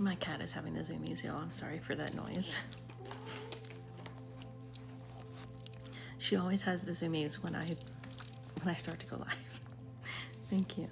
My cat is having the zoomies, y'all. I'm sorry for that noise. She always has the zoomies when I start to go live. Thank you.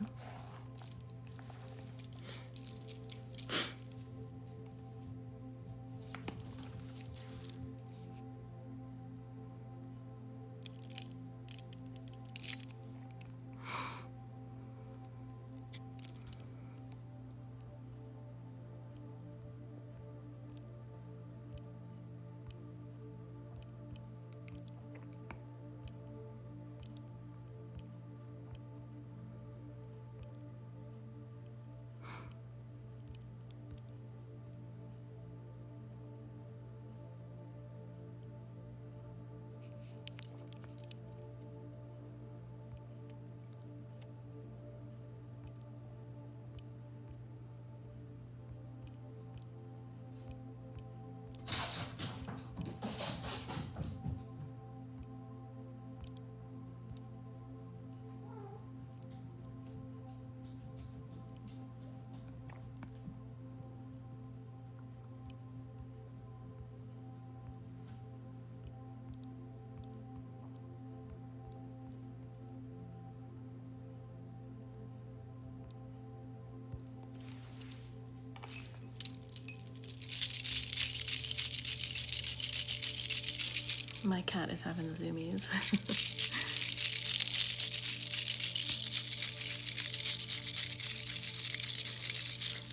My cat is having the zoomies.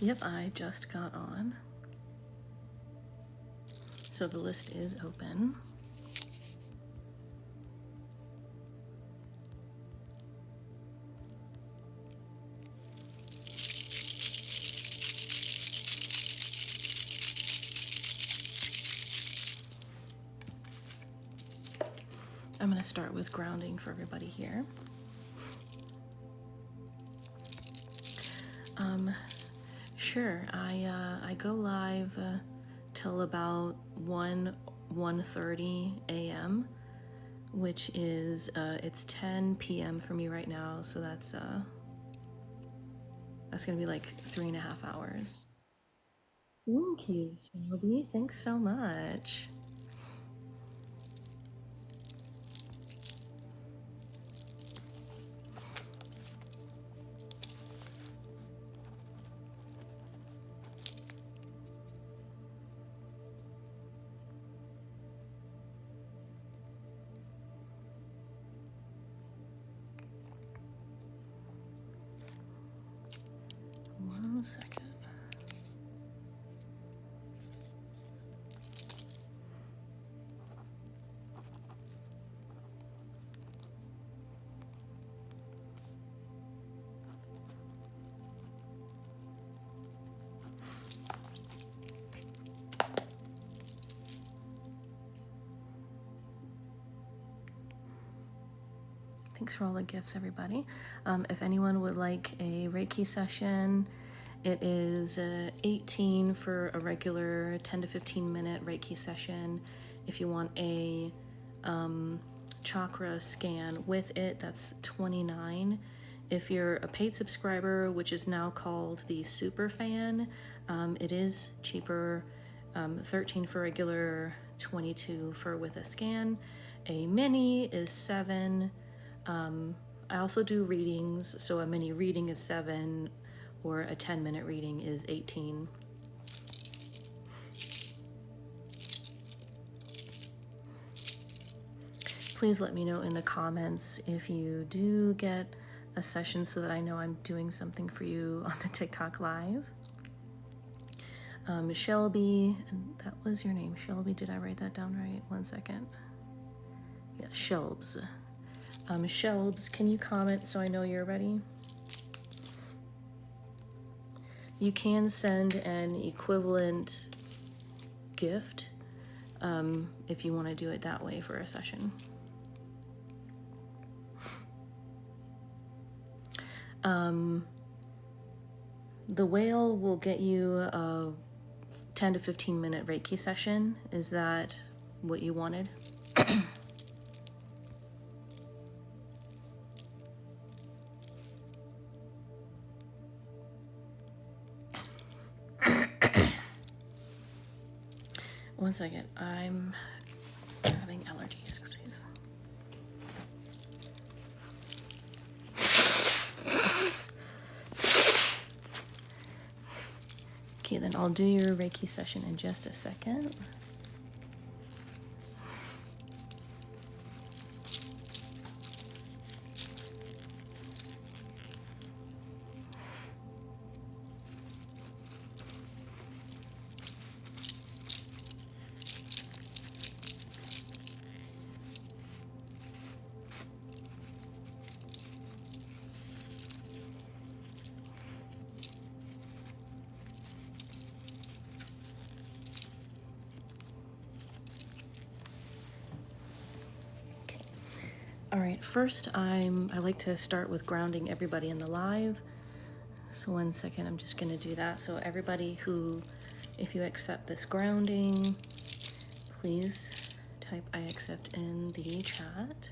Yep, I just got on. So the list is open. I'm going to start with grounding for everybody here. Sure, I go live till about 1:30 a.m., which is it's 10 p.m. for me right now, so that's gonna be like 3.5 hours. Thank you, Shelby. Thanks so much. One second. Thanks for all the gifts, everybody. If anyone would like a Reiki session, it is 18 for a regular 10 to 15 minute Reiki session. If you want a chakra scan with it, that's 29. If you're a paid subscriber, which is now called the Super Fan, it is cheaper, 13 for regular, 22 for with a scan. A mini is 7. I also do readings, so a mini reading is 7, or a 10-minute reading is 18. Please let me know in the comments if you do get a session so that I know I'm doing something for you on the TikTok live. Shelby, and that was your name, Shelby. Did I write that down right? One second. Yeah, Shelbs. Shelbs, can you comment so I know you're ready? You can send an equivalent gift if you want to do it that way for a session. The whale will get you a 10 to 15 minute Reiki session. Is that what you wanted? One second, I'm having allergies. Oopsies. Okay, then I'll do your Reiki session in just a second. All right, first I like to start with grounding everybody in the live. So one second, I'm just gonna do that. So everybody who, if you accept this grounding, please type I accept in the chat.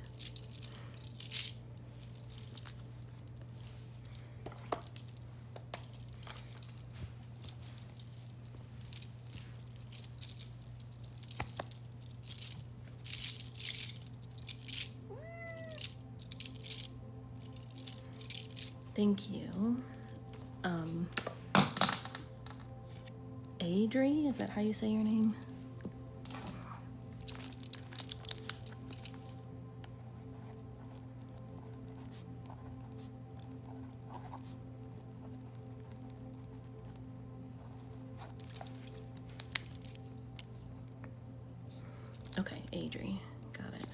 Thank you. Adri, is that how you say your name? Okay, Adri, got it.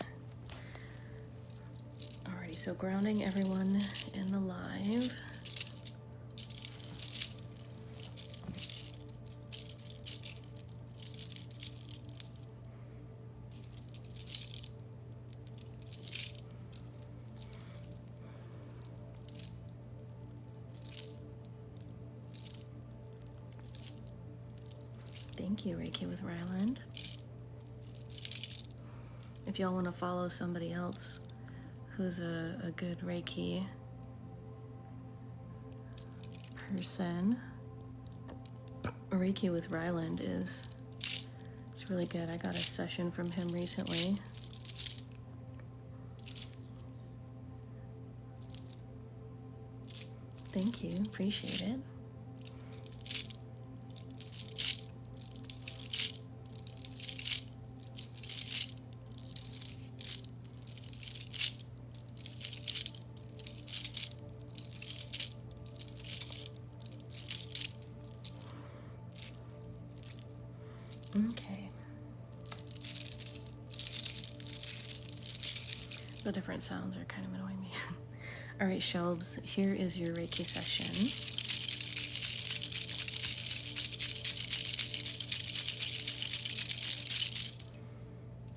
Alrighty, so grounding everyone in the live. Thank you, Reiki with Ryland. If y'all want to follow somebody else who's a good Reiki person, Reiki with Ryland it's really good. I got a session from him recently. Thank you, appreciate it. Okay. The different sounds are kind of annoying me. All right, Shelbs, here is your Reiki session.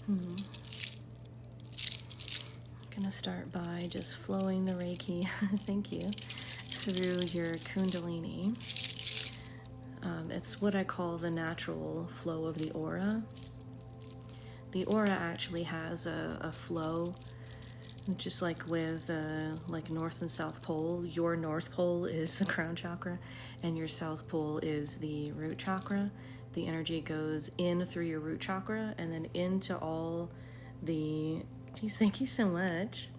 I'm gonna start by just flowing the Reiki, thank you, through your Kundalini. It's what I call the natural flow of the aura. The aura actually has a flow, just like with like North and South Pole. Your North Pole is the crown chakra, and your South Pole is the root chakra. The energy goes in through your root chakra and then into all the, geez, thank you so much,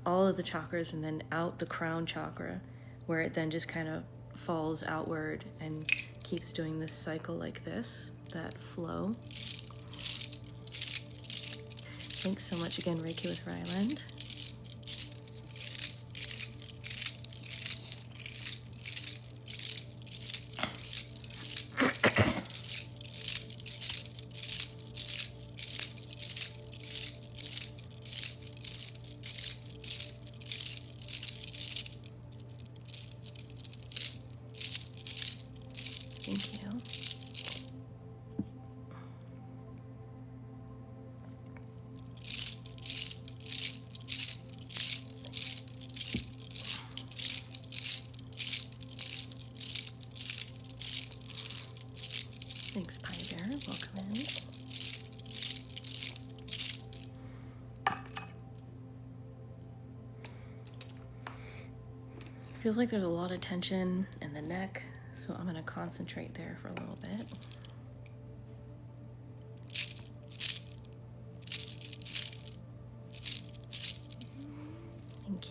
all of the chakras, and then out the crown chakra, where it then just kind of falls outward and keeps doing this cycle like this, that flow. Thanks so much again, Reiki with Ryland. Thank you. Thanks, Pie Bear. Welcome in. Feels like there's a lot of tension in the neck, so I'm going to concentrate there for a little bit.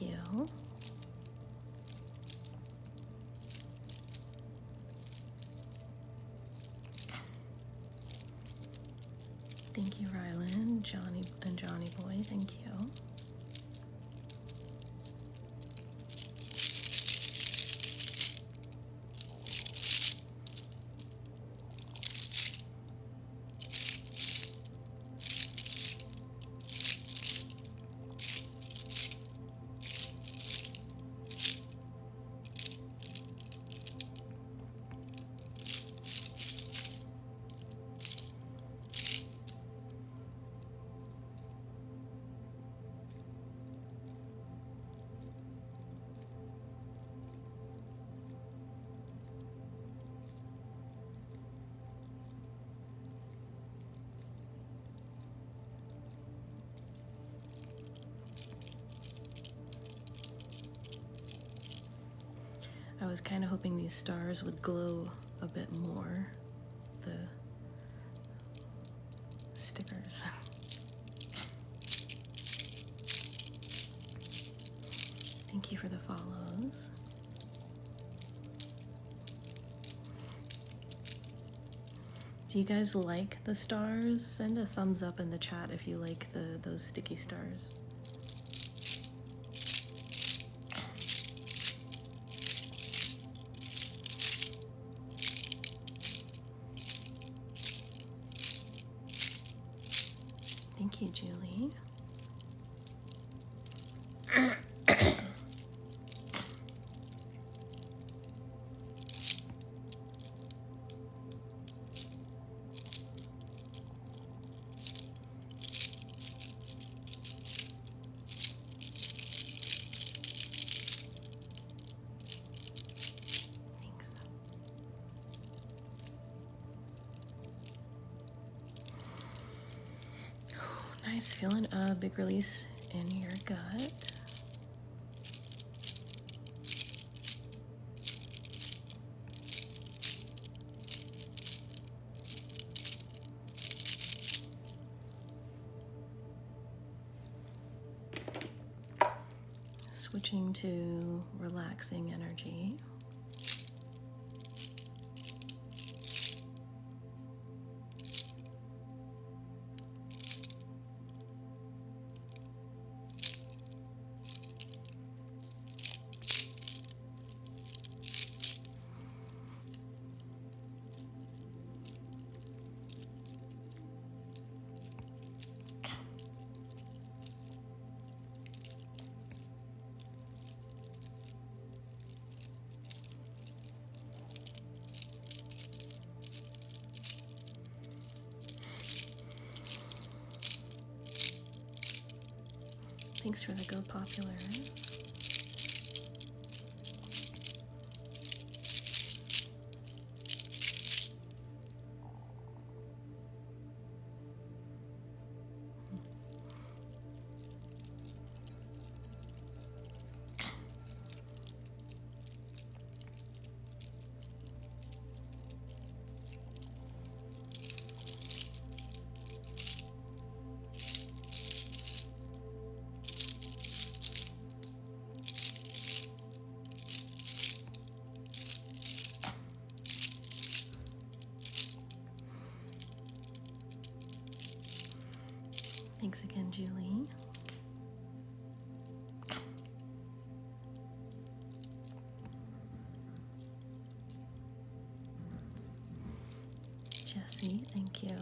Thank you. Thank you, Rylan, Johnny, and Johnny Boy. Thank you. I was kind of hoping these stars would glow a bit more, the stickers. Thank you for the follows. Do you guys like the stars? Send a thumbs up in the chat if you like those sticky stars. Thank you, Julie. Nice, feeling a big release in your gut. Switching to relaxing energy. Thanks for the Go Populars. Thanks again, Julie. Jessie, thank you.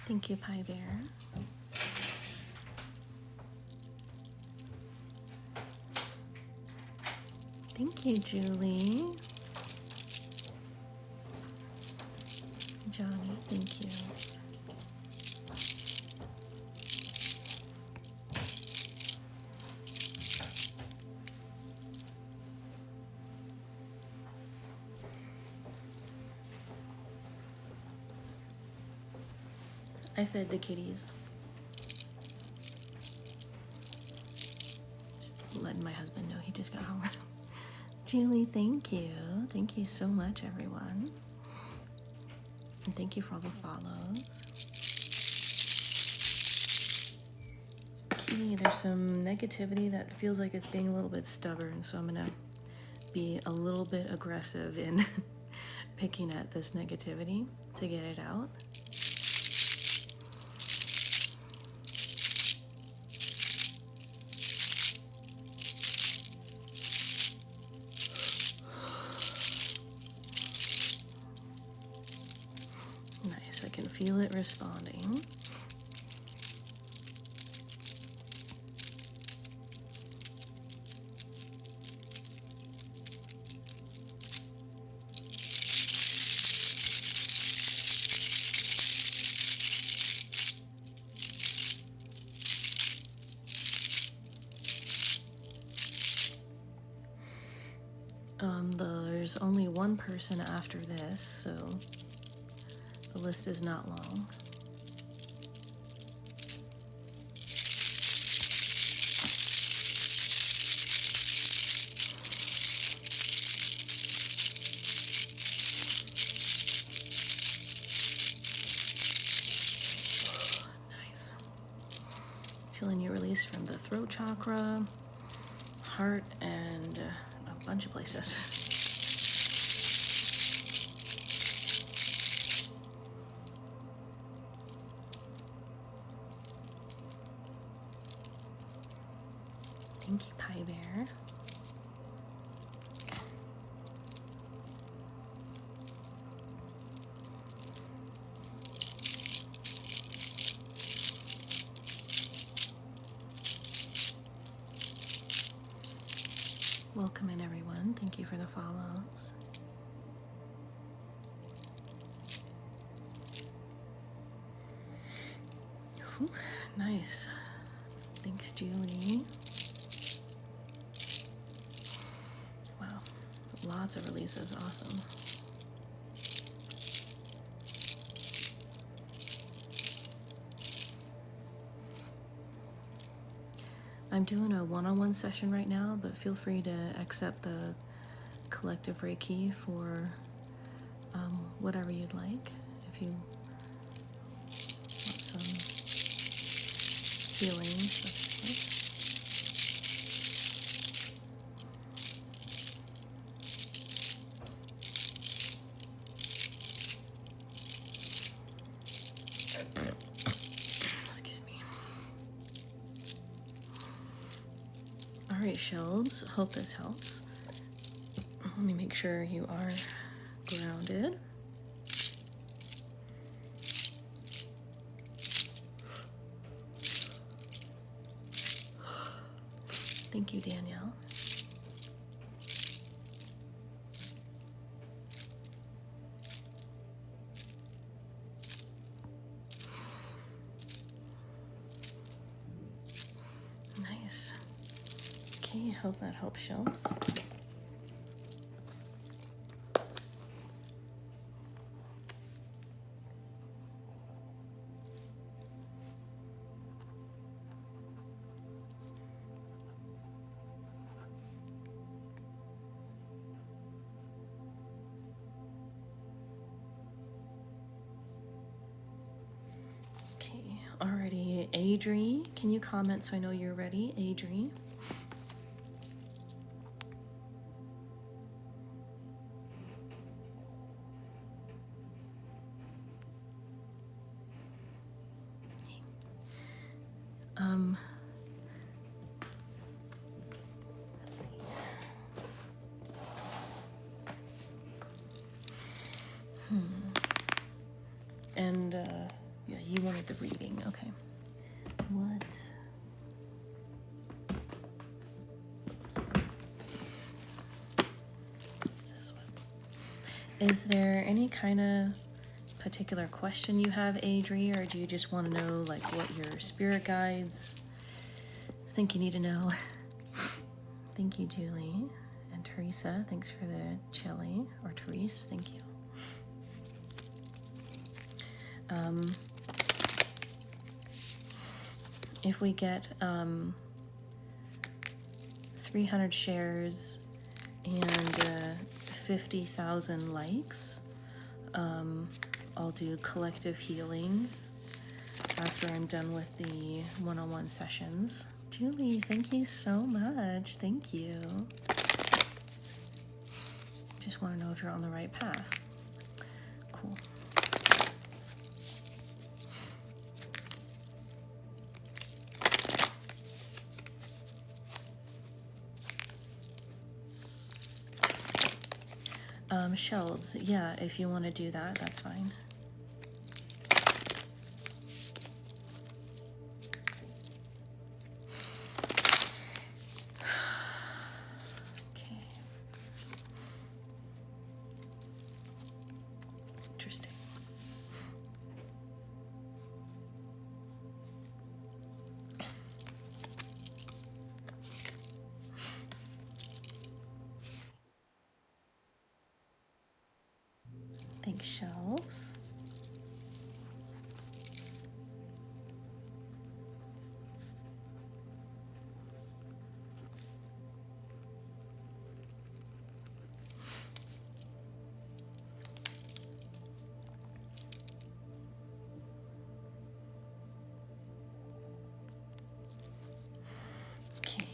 Thank you, Pie Bear. Thank you, Julie. Johnny, thank you. I fed the kitties. Just letting my husband know he just got home. Julie, thank you. Thank you so much, everyone. And thank you for all the follows. Kitty, there's some negativity that feels like it's being a little bit stubborn, so I'm gonna be a little bit aggressive in picking at this negativity to get it out. Nice, I can feel it responding. There's only one person after this, so the list is not long. Nice. Feeling your release from the throat chakra, heart, and a bunch of places. Thank you, Pie Bear. Welcome in, everyone. Thank you for the follows. Ooh, nice. Thanks, Julie. Wow, lots of releases. Awesome. I'm doing a one-on-one session right now, but feel free to accept the collective Reiki for whatever you'd like. If you want some healing, excuse me. All right, Shelves, hope this helps. Let me make sure you are grounded. Thank you, Danielle. Nice. Okay, hope that helps, Shelves. Alrighty, Adri, can you comment so I know you're ready? Adri. Let's see. And yeah, you wanted the reading. Okay. What? What's this one? Is there any kind of particular question you have, Adri, or do you just want to know like what your spirit guides think you need to know? Thank you, Julie. And Teresa, thanks for the chili. Or Therese, thank you. if we get 300 shares and 50,000 likes, I'll do collective healing after I'm done with the one-on-one sessions. Julie, thank you so much. Thank you. Just want to know if you're on the right path. Cool. Shelves, yeah, if you want to do that, that's fine. Okay. Interesting. Thanks, shelves. Okay.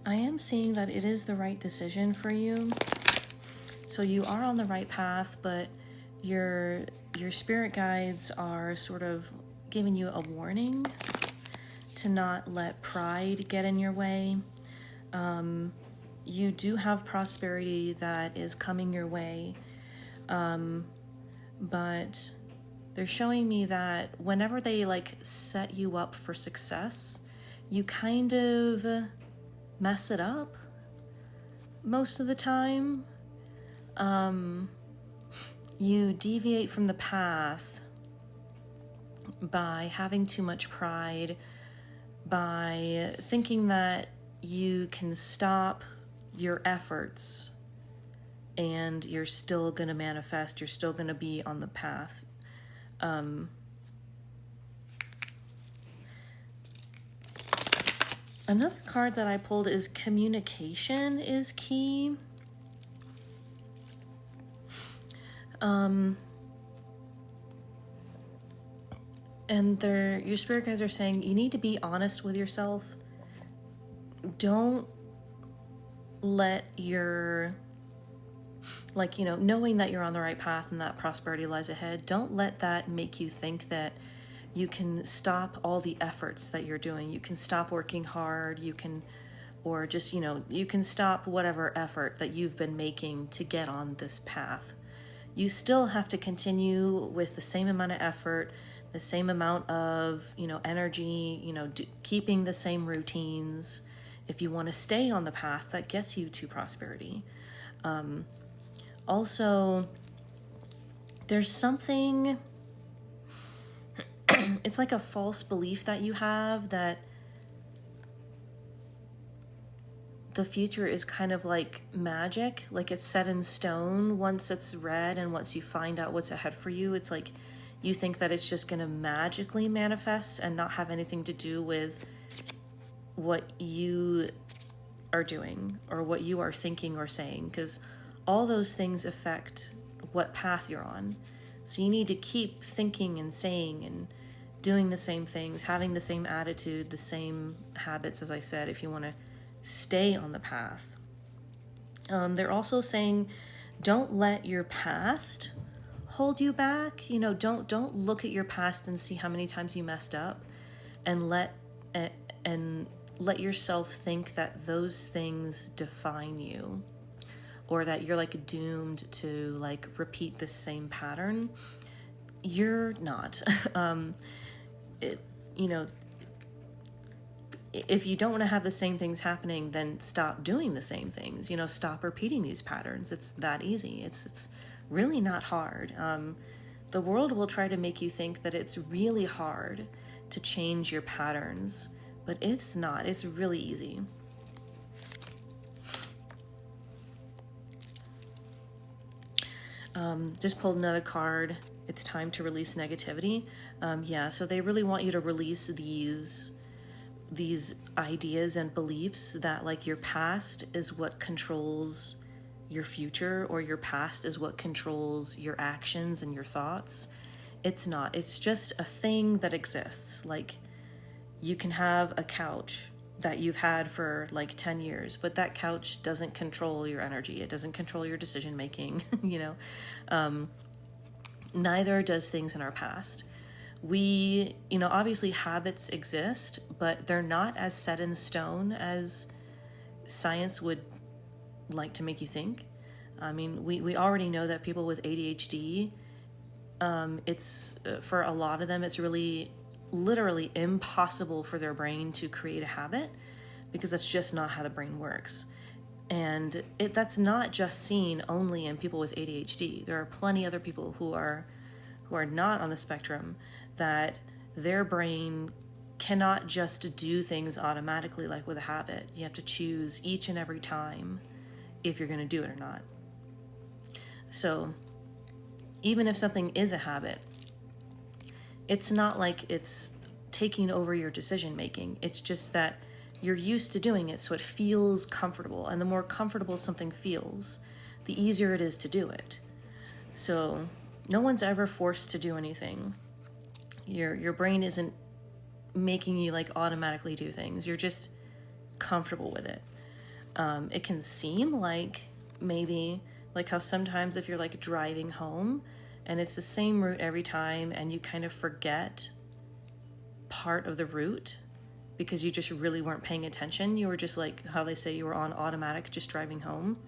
I am seeing that it is the right decision for you. So you are on the right path, but your spirit guides are sort of giving you a warning to not let pride get in your way. You do have prosperity that is coming your way, but they're showing me that whenever they like set you up for success, you kind of mess it up most of the time. You deviate from the path by having too much pride, by thinking that you can stop your efforts and you're still going to manifest, you're still going to be on the path. Another card that I pulled is communication is key. And your spirit guides are saying you need to be honest with yourself. Don't let your, like, you know, knowing that you're on the right path and that prosperity lies ahead, don't let that make you think that you can stop all the efforts that you're doing. You can stop working hard, you can, or just, you know, you can stop whatever effort that you've been making to get on this path. You still have to continue with the same amount of effort, the same amount of, you know, energy, you know, keeping the same routines if you want to stay on the path that gets you to prosperity. Also, there's something, it's like a false belief that you have that the future is kind of like magic, like it's set in stone once it's read, and once you find out what's ahead for you, it's like you think that it's just going to magically manifest and not have anything to do with what you are doing or what you are thinking or saying, because all those things affect what path you're on. So you need to keep thinking and saying and doing the same things, having the same attitude, the same habits, as I said, if you want to stay on the path. They're also saying don't let your past hold you back. You know, don't look at your past and see how many times you messed up and let yourself think that those things define you, or that you're like doomed to like repeat the same pattern. You're not. You know, if you don't want to have the same things happening, then stop doing the same things. You know, stop repeating these patterns. It's that easy. It's really not hard. The world will try to make you think that it's really hard to change your patterns, but it's not. It's really easy. Just pulled another card. It's time to release negativity. Yeah, so they really want you to release these ideas and beliefs that like your past is what controls your future, or your past is what controls your actions and your thoughts. It's not. It's just a thing that exists. Like, you can have a couch that you've had for like 10 years, but that couch doesn't control your energy. It doesn't control your decision making, you know. Neither does things in our past. We, you know, obviously habits exist, but they're not as set in stone as science would like to make you think. I mean, we already know that people with ADHD, it's for a lot of them, it's really literally impossible for their brain to create a habit, because that's just not how the brain works. And that's not just seen only in people with ADHD. There are plenty other people who are not on the spectrum, that their brain cannot just do things automatically like with a habit. You have to choose each and every time if you're going to do it or not. So even if something is a habit, it's not like it's taking over your decision making. It's just that you're used to doing it, so it feels comfortable. And the more comfortable something feels, the easier it is to do it. So no one's ever forced to do anything. Your brain isn't making you like automatically do things. You're just comfortable with it. It can seem like maybe like how sometimes if you're like driving home and it's the same route every time and you kind of forget part of the route because you just really weren't paying attention. You were just like how they say you were on automatic just driving home.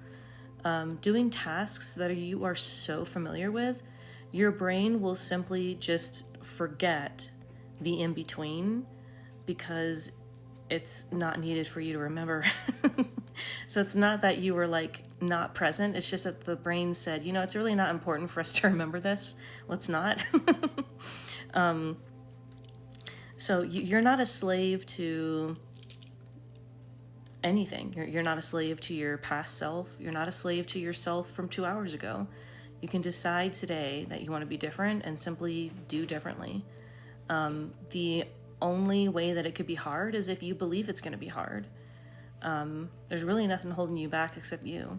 Doing tasks that you are so familiar with, your brain will simply just forget the in-between because it's not needed for you to remember. So it's not that you were like not present. It's just that the brain said, you know, it's really not important for us to remember this. Let's not. So you're not a slave to anything. You're not a slave to your past self. You're not a slave to yourself from 2 hours ago. You can decide today that you want to be different and simply do differently. The only way that it could be hard is if you believe it's going to be hard. There's really nothing holding you back except you,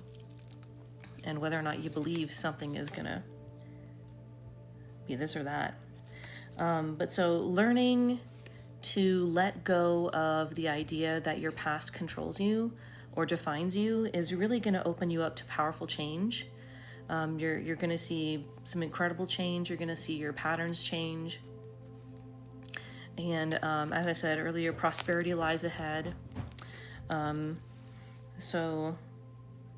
and whether or not you believe something is going to be this or that. But so learning to let go of the idea that your past controls you or defines you is really going to open you up to powerful change. You're going to see some incredible change. You're going to see your patterns change. And as I said earlier, prosperity lies ahead. So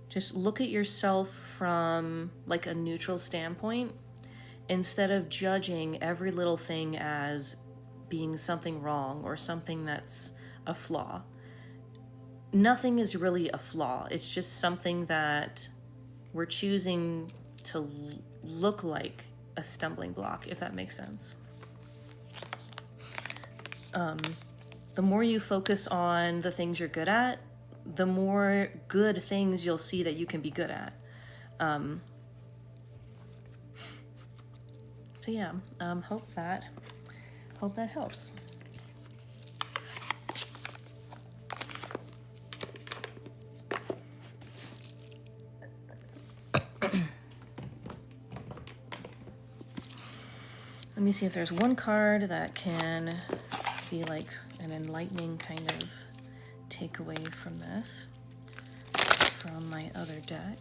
just look at yourself from like a neutral standpoint instead of judging every little thing as being something wrong or something that's a flaw. Nothing is really a flaw. It's just something that we're choosing to look like a stumbling block, if that makes sense. The more you focus on the things you're good at, the more good things you'll see that you can be good at. So yeah, hope that helps. Let me see if there's one card that can be like an enlightening kind of takeaway from this, from my other deck.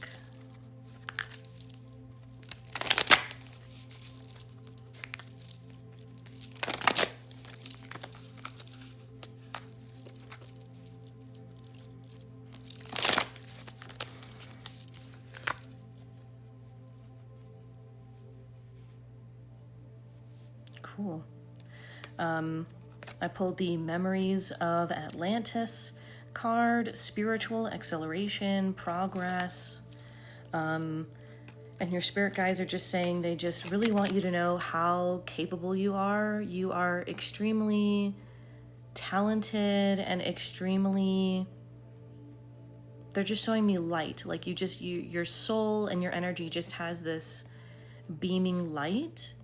Cool. I pulled the Memories of Atlantis card, spiritual acceleration, progress. And your spirit guides are just saying they just really want you to know how capable you are. You are extremely talented and extremely, they're just showing me light. Like your soul and your energy just has this beaming light.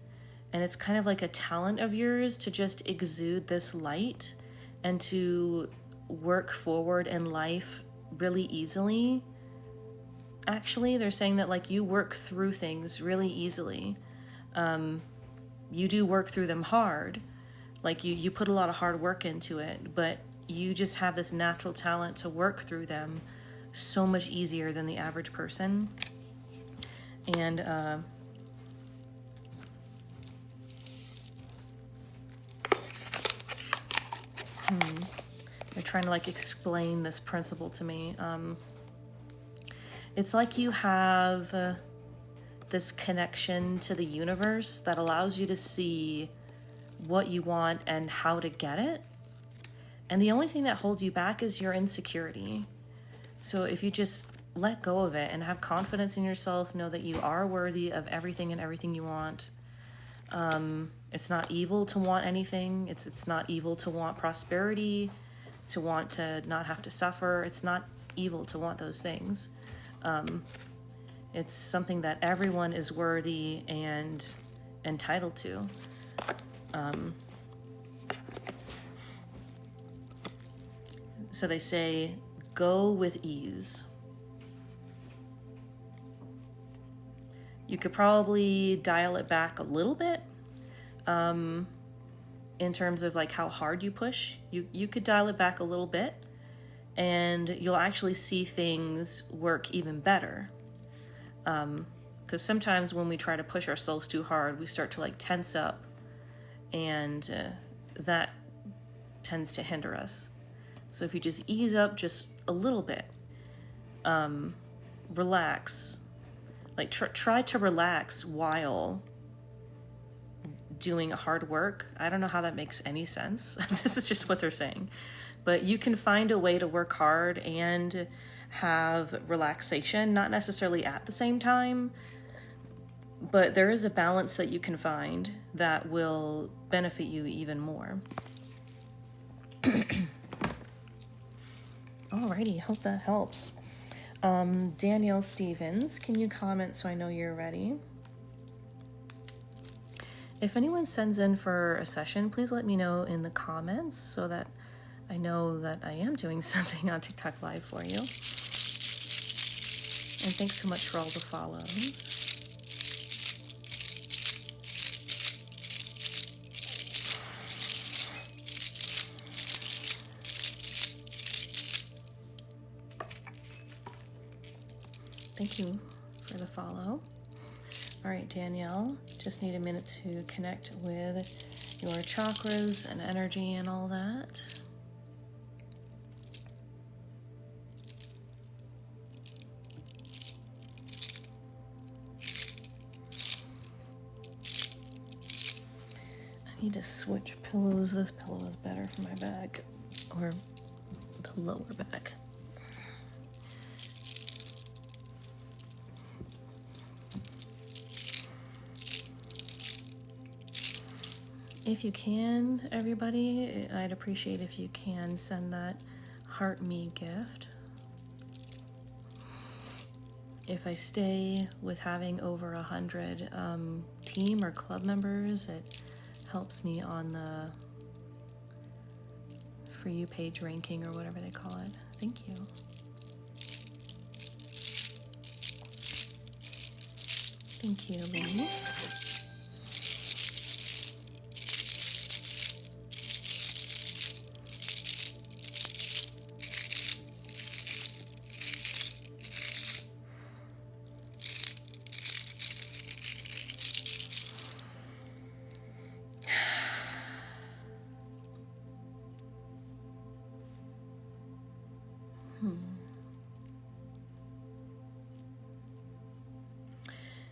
And it's kind of like a talent of yours to just exude this light and to work forward in life really easily. Actually, they're saying that like you work through things really easily. You do work through them hard. Like you put a lot of hard work into it, but you just have this natural talent to work through them so much easier than the average person. And they're trying to like explain this principle to me. It's like you have this connection to the universe that allows you to see what you want and how to get it. And the only thing that holds you back is your insecurity. So if you just let go of it and have confidence in yourself, know that you are worthy of everything and everything you want. It's not evil to want anything. It's not evil to want prosperity, to want to not have to suffer. It's not evil to want those things. It's something that everyone is worthy and entitled to. So they say, go with ease. You could probably dial it back a little bit in terms of like how hard you push. You could dial it back a little bit and you'll actually see things work even better. Because sometimes when we try to push ourselves too hard, we start to like tense up, and that tends to hinder us. So if you just ease up just a little bit, relax, like try to relax while doing hard work. I don't know how that makes any sense. This is just what they're saying. But you can find a way to work hard and have relaxation, not necessarily at the same time, but there is a balance that you can find that will benefit you even more. Alrighty, hope that helps. Danielle Stevens, can you comment so I know you're ready? If anyone sends in for a session, please let me know in the comments so that I know that I am doing something on TikTok Live for you. And thanks so much for all the follows. Thank you for the follow. All right, Danielle, just need a minute to connect with your chakras and energy and all that. I need to switch pillows. This pillow is better for my back, or the lower back. If you can, everybody, I'd appreciate if you can send that Heart Me gift. If I stay with having over 100 team or club members, it helps me on the For You page ranking or whatever they call it. Thank you. Thank you, Lee.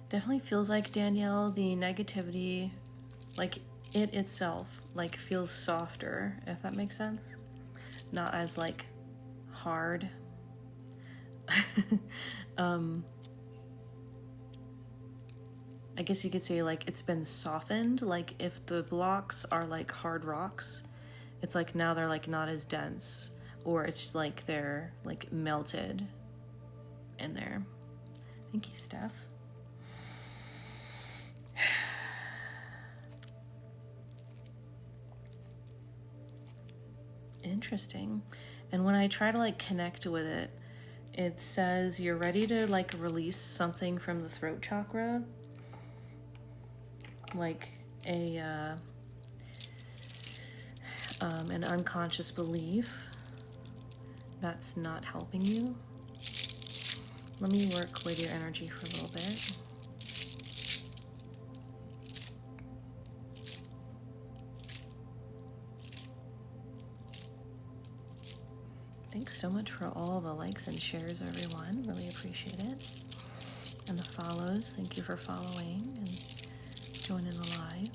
Definitely feels like, Danielle, the negativity, like it itself like feels softer, if that makes sense. Not as like hard. I guess you could say like it's been softened. Like if the blocks are like hard rocks, it's like now they're like not as dense, or it's like they're like melted in there. Thank you, Steph. Interesting. And when I try to like connect with it, it says you're ready to like release something from the throat chakra, like an unconscious belief that's not helping you. Let me work with your energy for a little bit. Thanks so much for all the likes and shares, everyone. Really appreciate it. And the follows. Thank you for following and joining the live.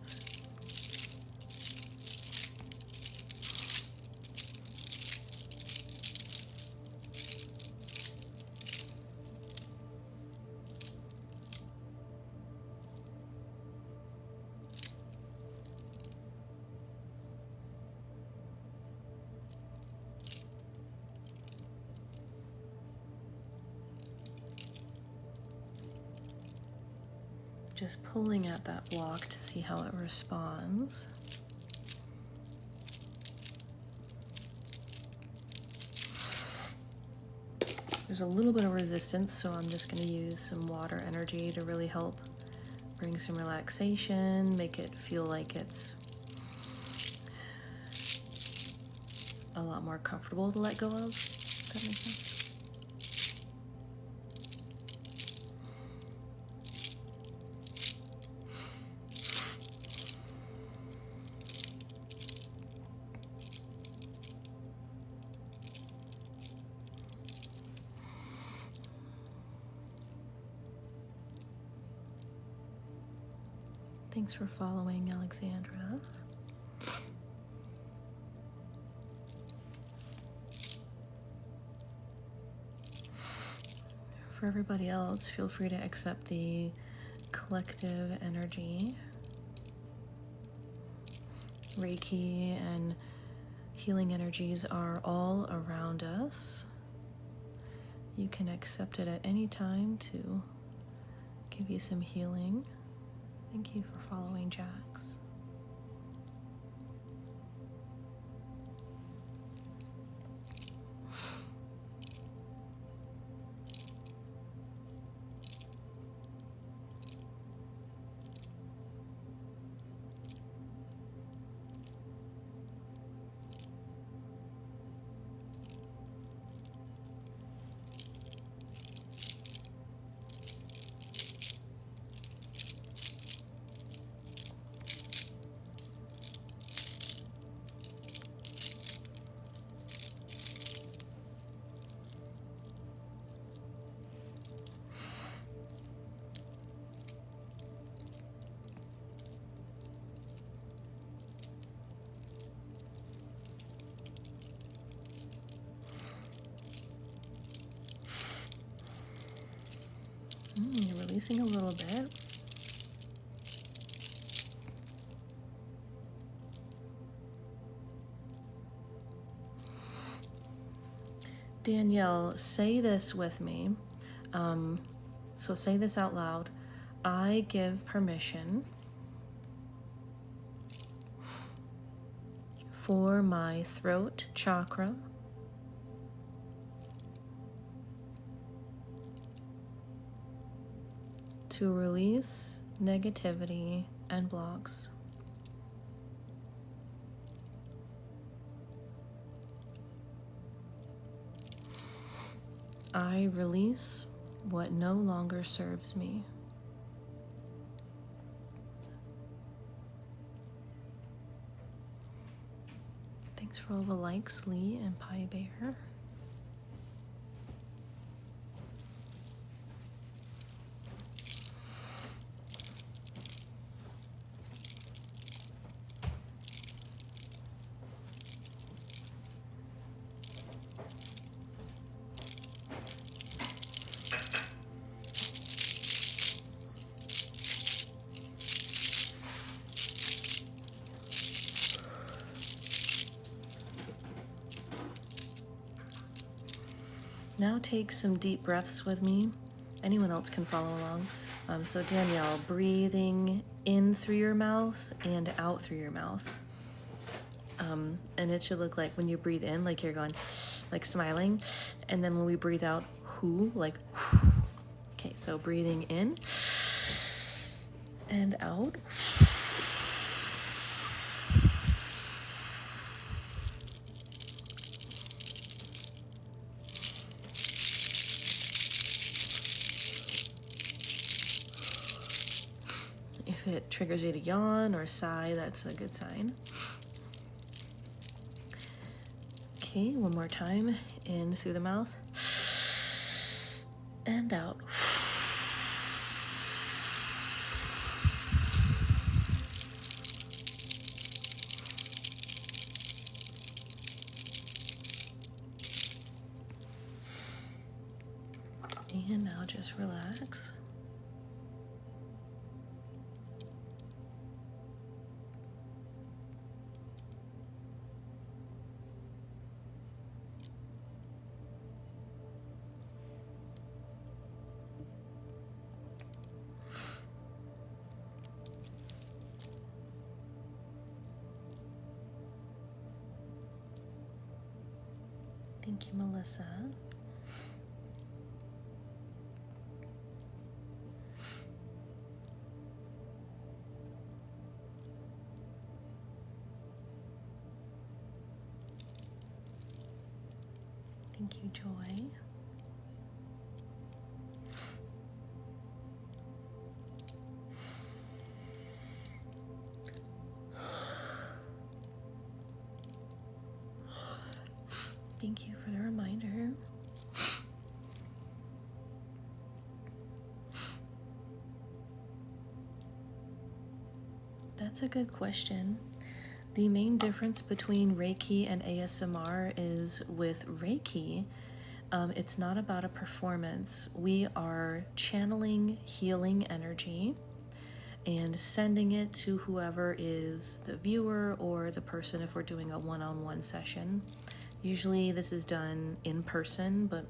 Just pulling at that block to see how it responds. There's a little bit of resistance, so I'm just going to use some water energy to really help bring some relaxation, make it feel like it's a lot more comfortable to let go of. Does that make sense? Thanks for following, Alexandra. For everybody else, feel free to accept the collective energy. Reiki and healing energies are all around us. You can accept it at any time to give you some healing. Thank you for following, Jax. You're releasing a little bit. Danielle, say this with me. So say this out loud. I give permission for my throat chakra to release negativity and blocks. I release what no longer serves me. Thanks for all the likes, Lee and Pie Bear. Now take some deep breaths with me. Anyone else can follow along. So Danielle, breathing in through your mouth and out through your mouth. And it should look like when you breathe in, like you're going, like smiling. And then when we breathe out, whoo, like, okay, so breathing in and out. If it triggers you to yawn or sigh, that's a good sign. Okay, one more time. In through the mouth and out. And now just relax. Thank you, Melissa. Thank you, Joy. Thank you for the reminder. That's a good question. The main difference between Reiki and ASMR is with Reiki, it's not about a performance. We are channeling healing energy and sending it to whoever is the viewer or the person if we're doing a one-on-one session. Usually this is done in person, but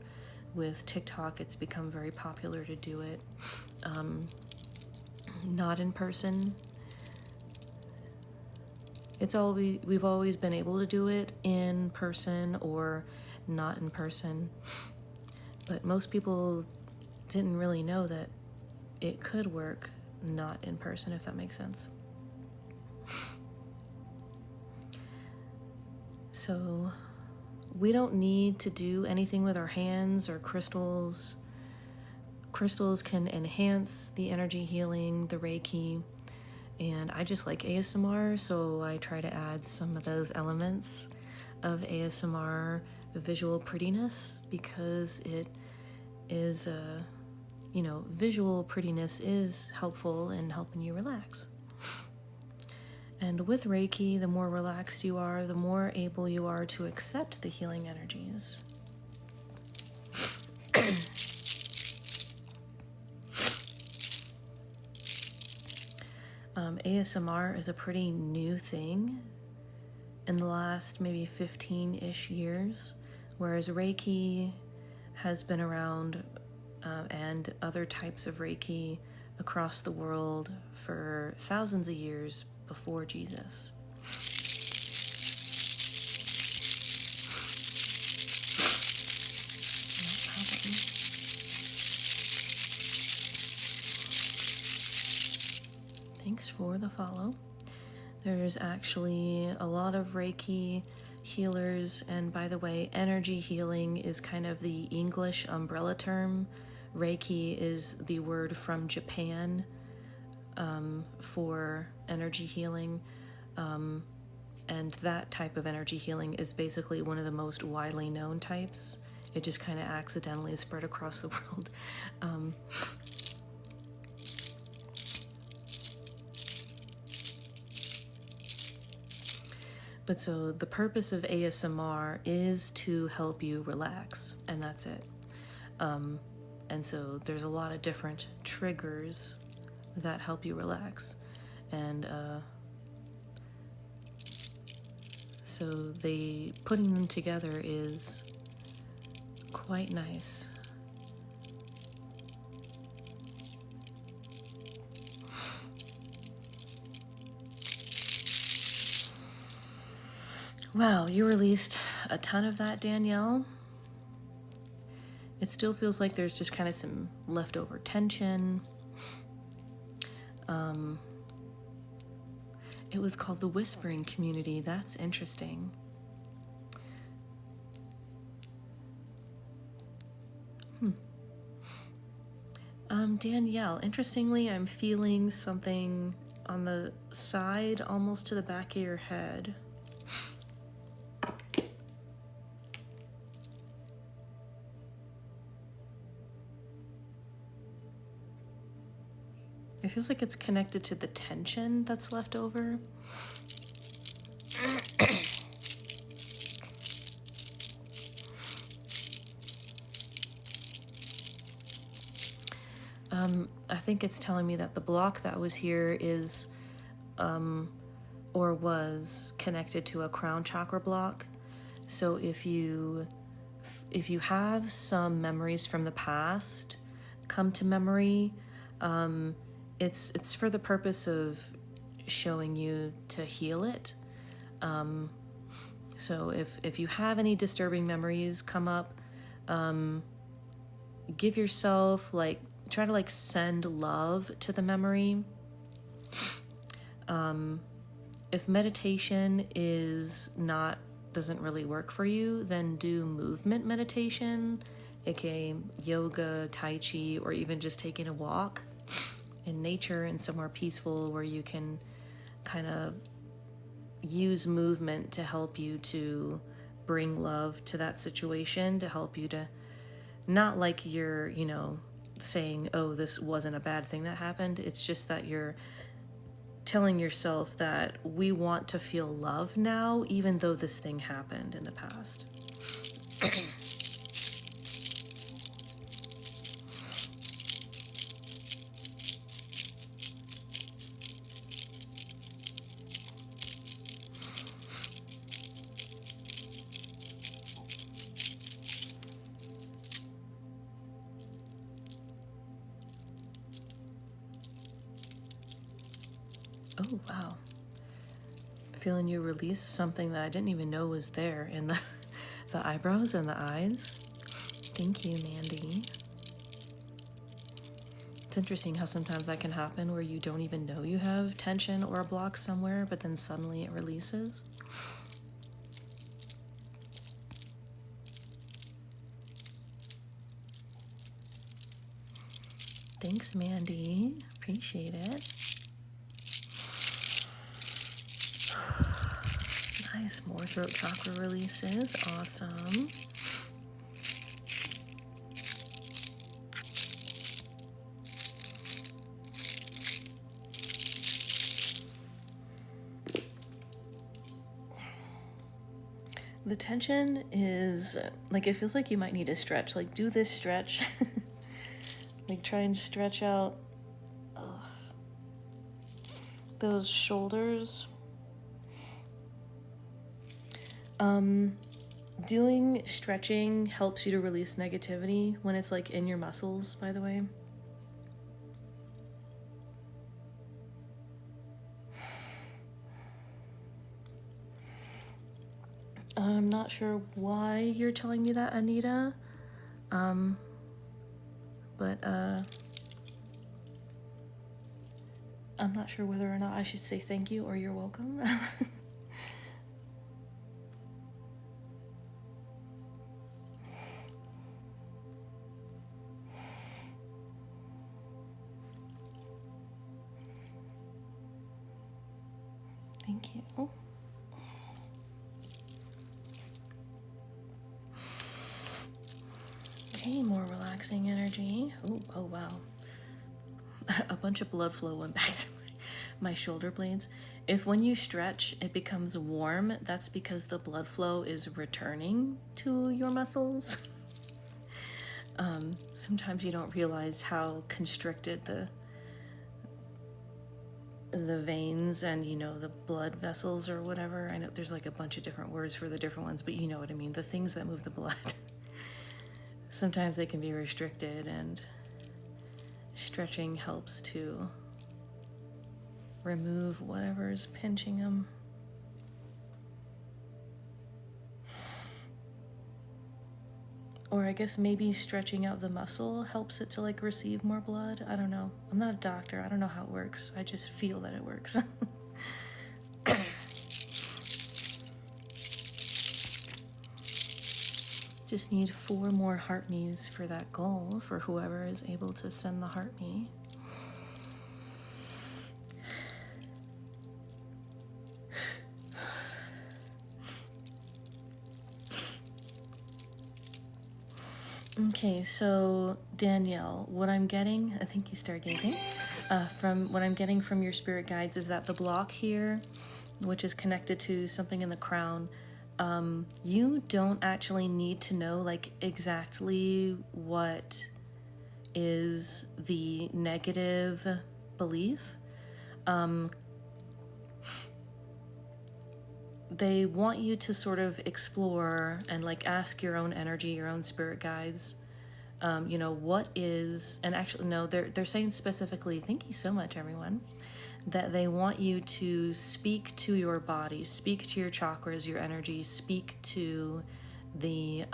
with TikTok it's become very popular to do it not in person. We've always been able to do it in person or not in person, but most people didn't really know that it could work not in person, if that makes sense. So we don't need to do anything with our hands or crystals. Crystals can enhance the energy healing, the Reiki, and I just like ASMR, so I try to add some of those elements of ASMR visual prettiness, because it is visual prettiness is helpful in helping you relax. And with Reiki, the more relaxed you are, the more able you are to accept the healing energies. ASMR is a pretty new thing in the last maybe 15-ish years, whereas Reiki has been around and other types of Reiki across the world for thousands of years before Jesus. Thanks for the follow. There's actually a lot of Reiki healers, and by the way, energy healing is kind of the English umbrella term. Reiki is the word from Japan for energy healing, and that type of energy healing is basically one of the most widely known types. It just kind of accidentally spread across the world. But so the purpose of ASMR is to help you relax, and that's it. And so there's a lot of different triggers that help you relax. And so putting them together is quite nice. Wow, you released a ton of that, Danielle. It still feels like there's just kind of some leftover tension. It was called the Whispering Community. That's interesting. Danielle, interestingly, I'm feeling something on the side, almost to the back of your head. It feels like it's connected to the tension that's left over. I think it's telling me that the block that was here is, or was connected to a crown chakra block. So if you have some memories from the past come to memory, it's for the purpose of showing you to heal it. So if you have any disturbing memories come up, give yourself, like, try to like send love to the memory. If meditation doesn't really work for you, then do movement meditation, aka yoga, tai chi, or even just taking a walk in nature and somewhere peaceful where you can kind of use movement to help you to bring love to that situation, to help you to not like you're, saying, oh, this wasn't a bad thing that happened. It's just that you're telling yourself that we want to feel love now, even though this thing happened in the past. Oh, wow. Feeling you release something that I didn't even know was there in the eyebrows and the eyes. Thank you, Mandy. It's interesting how sometimes that can happen where you don't even know you have tension or a block somewhere, but then suddenly it releases. Thanks, Mandy. Appreciate it. Nice, more throat chakra releases. Awesome. The tension is, like, it feels like you might need to stretch. Like, do this stretch. Like, try and stretch out those shoulders. Doing stretching helps you to release negativity when it's like in your muscles, by the way. I'm not sure why you're telling me that, Anita. But I'm not sure whether or not I should say thank you or you're welcome. Thank you. Okay, more relaxing energy. Oh wow. A bunch of blood flow went back to my shoulder blades. If when you stretch it becomes warm, that's because the blood flow is returning to your muscles. Sometimes you don't realize how constricted the veins and, the blood vessels or whatever. I know there's like a bunch of different words for the different ones, but you know what I mean. The things that move the blood. sometimes they can be restricted, and stretching helps to remove whatever's pinching them. Or I guess maybe stretching out the muscle helps it to like receive more blood. I don't know. I'm not a doctor. I don't know how it works. I just feel that it works. Just need 4 more heart me's for that goal, for whoever is able to send the heart me. Okay, so Danielle, what I'm getting, thank you, stargazing, from what I'm getting from your spirit guides is that the block here, which is connected to something in the crown, you don't actually need to know like exactly what is the negative belief. They want you to sort of explore and like ask your own energy, your own spirit guides, you know, what is, and actually no, they're saying specifically, thank you so much everyone, that they want you to speak to your body, speak to your chakras, your energy, speak to the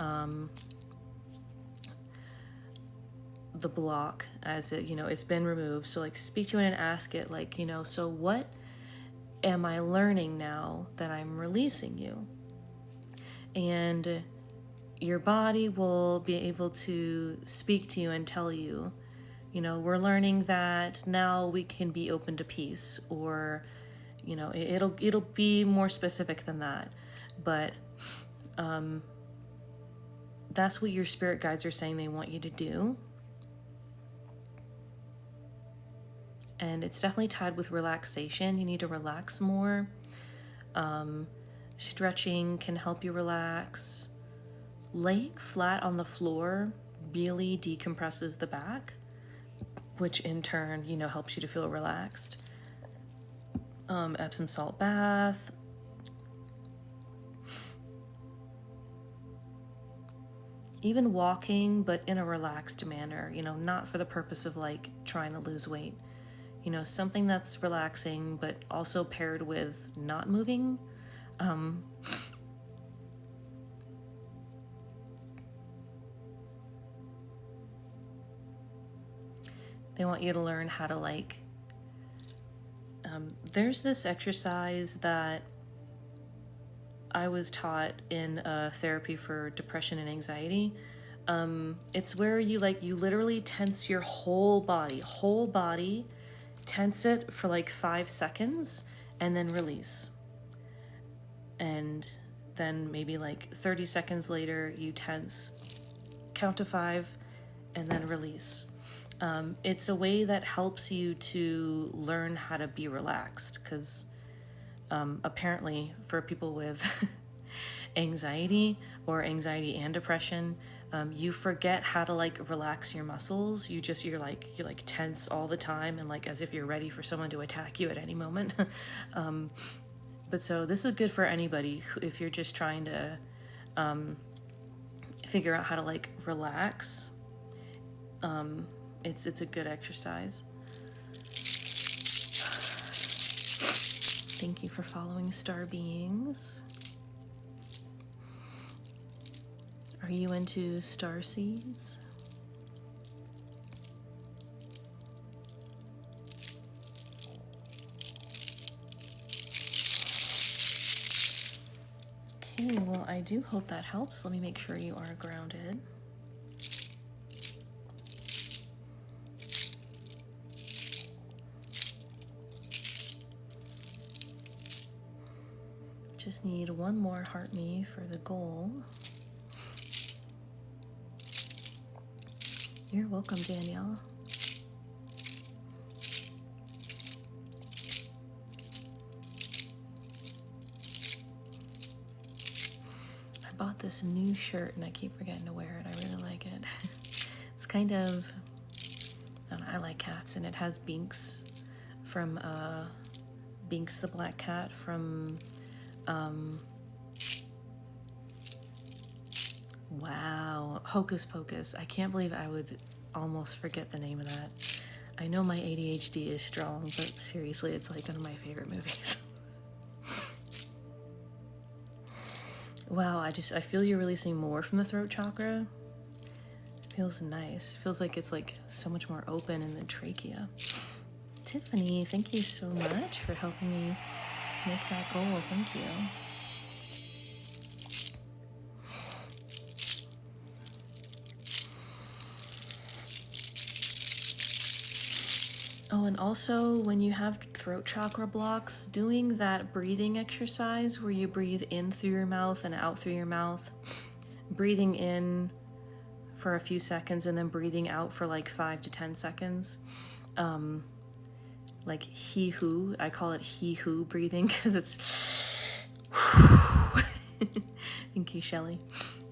block as it, you know, it's been removed. So like speak to it and ask it like, you know, so what am I learning now that I'm releasing you? And your body will be able to speak to you and tell you, you know, we're learning that now we can be open to peace, or, you know, it'll be more specific than that. But that's what your spirit guides are saying they want you to do. And it's definitely tied with relaxation. You need to relax more. Stretching can help you relax. Laying flat on the floor really decompresses the back, which in turn, you know, helps you to feel relaxed. Epsom salt bath. Even walking, but in a relaxed manner, you know, not for the purpose of like trying to lose weight. You know, something that's relaxing, but also paired with not moving. They want you to learn how to like, there's this exercise that I was taught in therapy for depression and anxiety. It's where you literally tense your whole body, tense it for like 5 seconds and then release. And then maybe like 30 seconds later you tense, count to 5, and then release. It's a way that helps you to learn how to be relaxed, because apparently for people with anxiety or anxiety and depression, you forget how to like relax your muscles. You're like tense all the time, and like as if you're ready for someone to attack you at any moment. But so this is good for anybody if you're just trying to figure out how to like relax. It's a good exercise. Thank you for following, star beings. Are you into star seeds? Okay, well, I do hope that helps. Let me make sure you are grounded. Just need one more heart me for the goal. You're welcome, Danielle. I bought this new shirt and I keep forgetting to wear it. I really like it. It's kind of, I don't know, I like cats, and it has Binks from Binks the black cat from wow. Hocus Pocus. I can't believe I would almost forget the name of that. I know my ADHD is strong, but seriously, it's like one of my favorite movies. Wow, I feel you're releasing more from the throat chakra. Feels nice. Feels like it's like so much more open in the trachea. Tiffany, thank you so much for helping me make that goal. Thank you. Oh, and also when you have throat chakra blocks, doing that breathing exercise where you breathe in through your mouth and out through your mouth, breathing in for a few seconds and then breathing out for like 5 to 10 seconds. Like he-hoo, I call it he-hoo breathing because it's thank you, Shelly.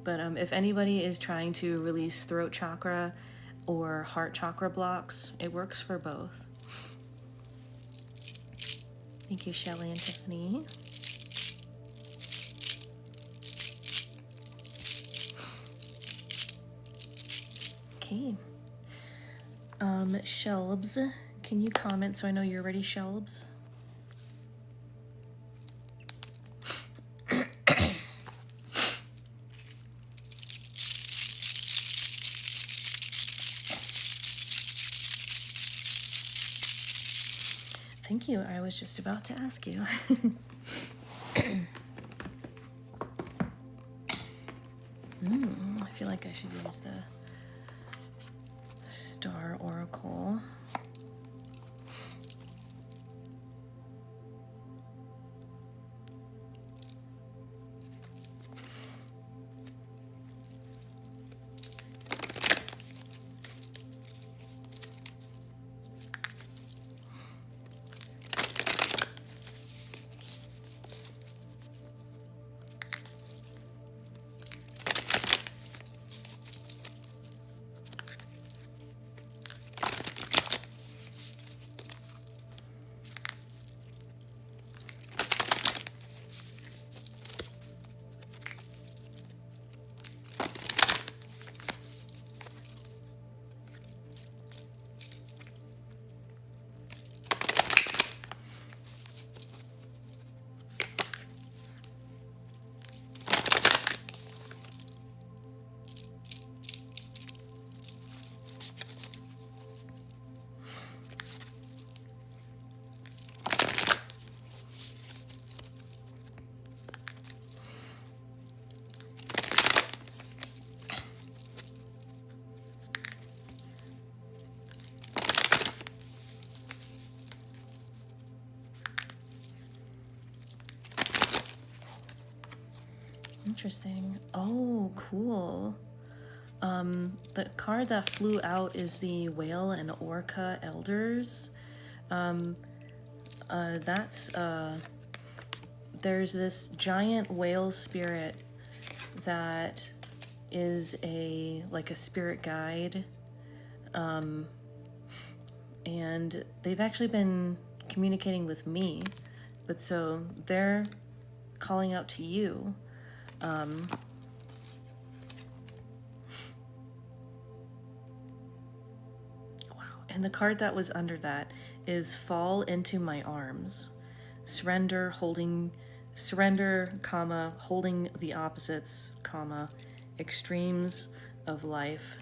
But if anybody is trying to release throat chakra or heart chakra blocks, it works for both. Thank you, Shelly and Tiffany. Okay. Shelbs, can you comment so I know you're ready, Shelbs? Thank you. I was just about to ask you. I feel like I should use the Star Oracle. Interesting. Oh, cool. The card that flew out is the Whale and Orca Elders. There's this giant whale spirit that is like a spirit guide. And they've actually been communicating with me, but so they're calling out to you. Wow. And the card that was under that is Fall into My Arms. Surrender, comma, holding the opposites, comma, extremes of life,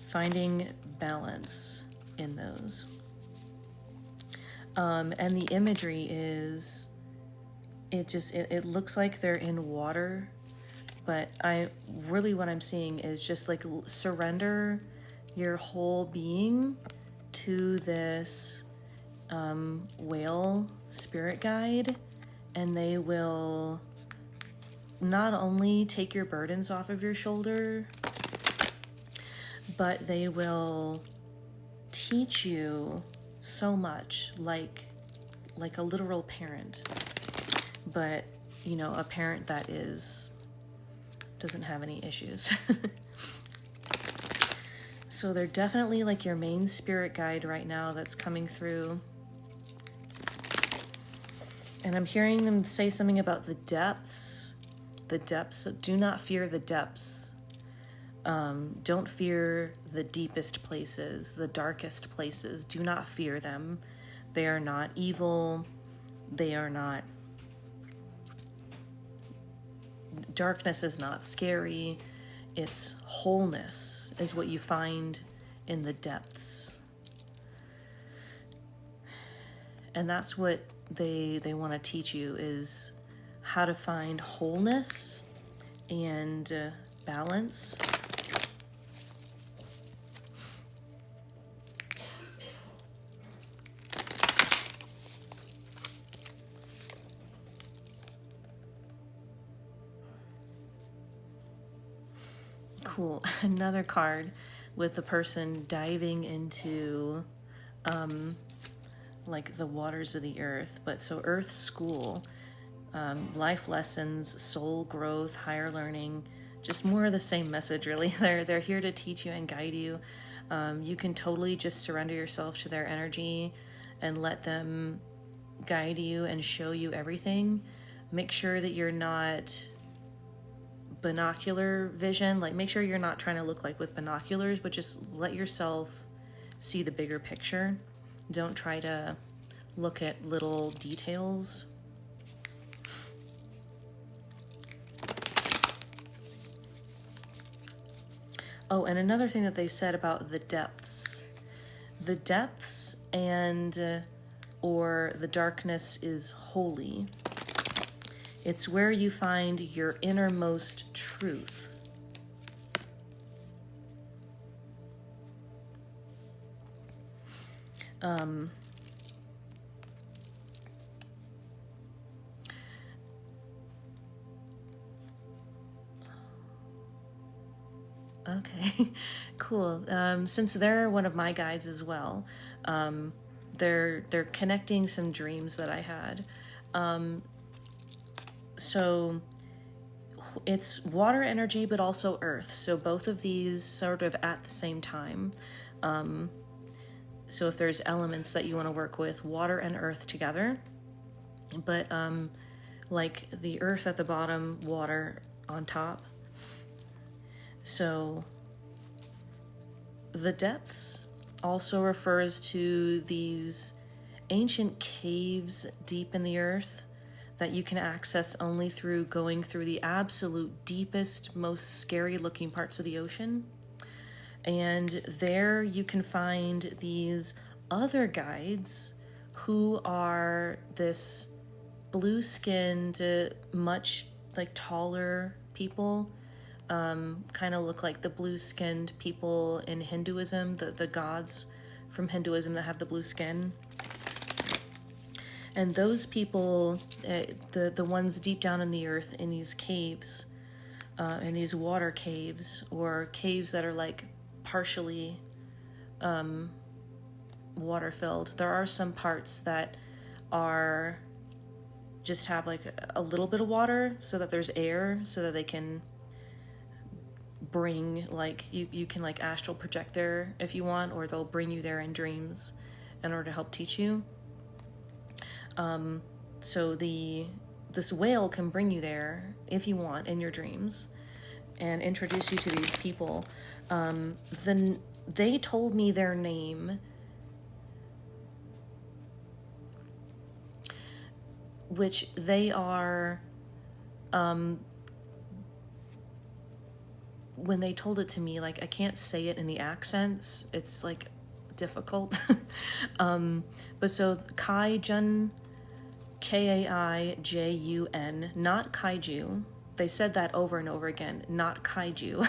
finding balance in those. And the imagery is, it looks like they're in water, but what I'm seeing is just like surrender your whole being to this whale spirit guide, and they will not only take your burdens off of your shoulder, but they will teach you so much, like a literal parent, but a parent that doesn't have any issues. So they're definitely like your main spirit guide right now that's coming through. And I'm hearing them say something about the depths. The depths. Do not fear the depths. Don't fear the deepest places, the darkest places. Do not fear them. They are not evil. They are not... Darkness is not scary. It's wholeness is what you find in the depths. And that's what they want to teach you, is how to find wholeness and balance. Cool. Another card with the person diving into like the waters of the earth. But so Earth School, life lessons, soul growth, higher learning, just more of the same message, really. They're here to teach you and guide you. You can totally just surrender yourself to their energy and let them guide you and show you everything. Make sure that you're not binocular vision, like make sure you're not trying to look like with binoculars, but just let yourself see the bigger picture. Don't try to look at little details. Oh, and another thing that they said about the depths. The depths and or the darkness is holy. It's where you find your innermost truth. Okay, cool. Since they're one of my guides as well, they're connecting some dreams that I had. So it's water energy, but also earth. So both of these sort of at the same time. So if there's elements that you want to work with, water and earth together, but like the earth at the bottom, water on top. So the depths also refers to these ancient caves deep in the earth that you can access only through going through the absolute deepest, most scary looking parts of the ocean. And there you can find these other guides who are this blue-skinned, much like taller people, kind of look like the blue-skinned people in Hinduism, the gods from Hinduism that have the blue skin. And those people, the ones deep down in the earth in these caves, in these water caves, or caves that are like partially water filled. There are some parts that are just have like a little bit of water so that there's air, so that they can bring, like you can like astral project there if you want, or they'll bring you there in dreams in order to help teach you. So this whale can bring you there if you want in your dreams and introduce you to these people. Then they told me their name, which they are, when they told it to me, like I can't say it in the accents, it's like difficult. But so Kaijun, Kaijun, not kaiju. They said that over and over again, not kaiju.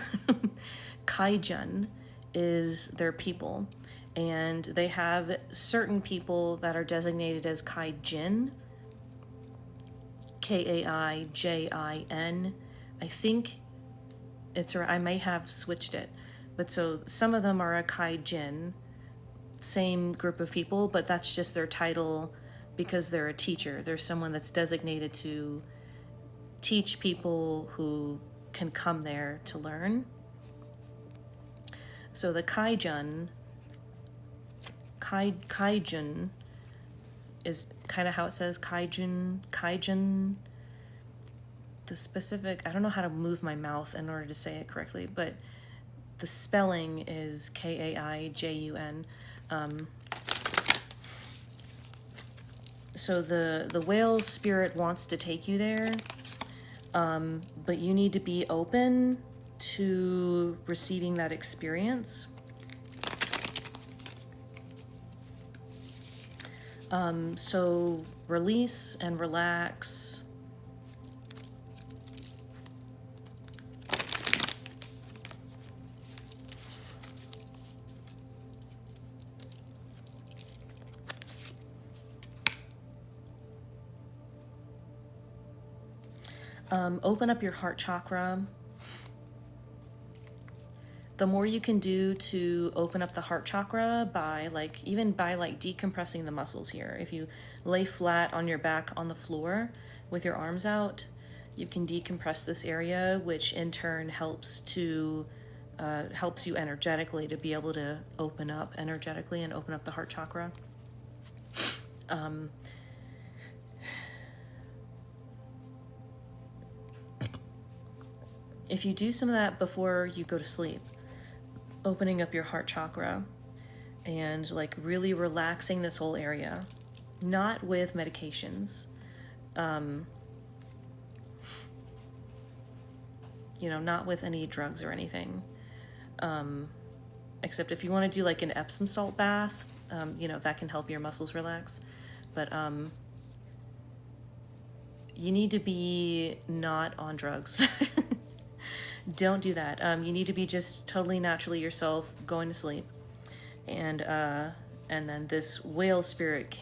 Kaijun is their people, and they have certain people that are designated as Kaijin, Kaijin. I think it's, or I may have switched it, but so some of them are a Kaijin, same group of people, but that's just their title because they're a teacher. They're someone that's designated to teach people who can come there to learn. So the Kaijun is kind of how it says Kaijun. The specific, I don't know how to move my mouth in order to say it correctly, but the spelling is Kaijun. So the whale spirit wants to take you there, but you need to be open to receiving that experience. So release and relax. Open up your heart chakra. The more you can do to open up the heart chakra by even by decompressing the muscles here. If you lay flat on your back on the floor with your arms out, you can decompress this area, which in turn helps you energetically to be able to open up energetically and open up the heart chakra. If you do some of that before you go to sleep, opening up your heart chakra and really relaxing this whole area, not with medications, not with any drugs or anything, except if you want to do an Epsom salt bath, that can help your muscles relax. But you need to be not on drugs. Don't do that. You need to be just totally naturally yourself, going to sleep. And then this whale spirit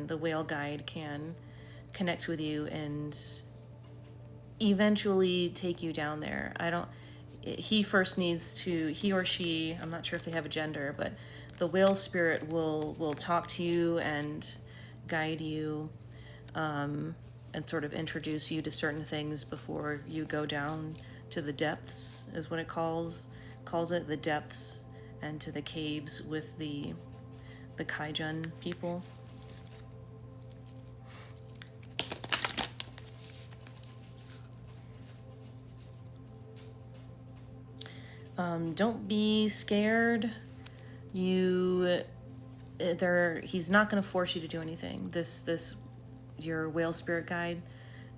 the whale guide can connect with you and eventually take you down there. He or she, I'm not sure if they have a gender, but the whale spirit will talk to you and guide you, and sort of introduce you to certain things before you go down to the depths, is what it calls it, the depths, and to the caves with the Kaijun people. Don't be scared. He's not going to force you to do anything. Your whale spirit guide,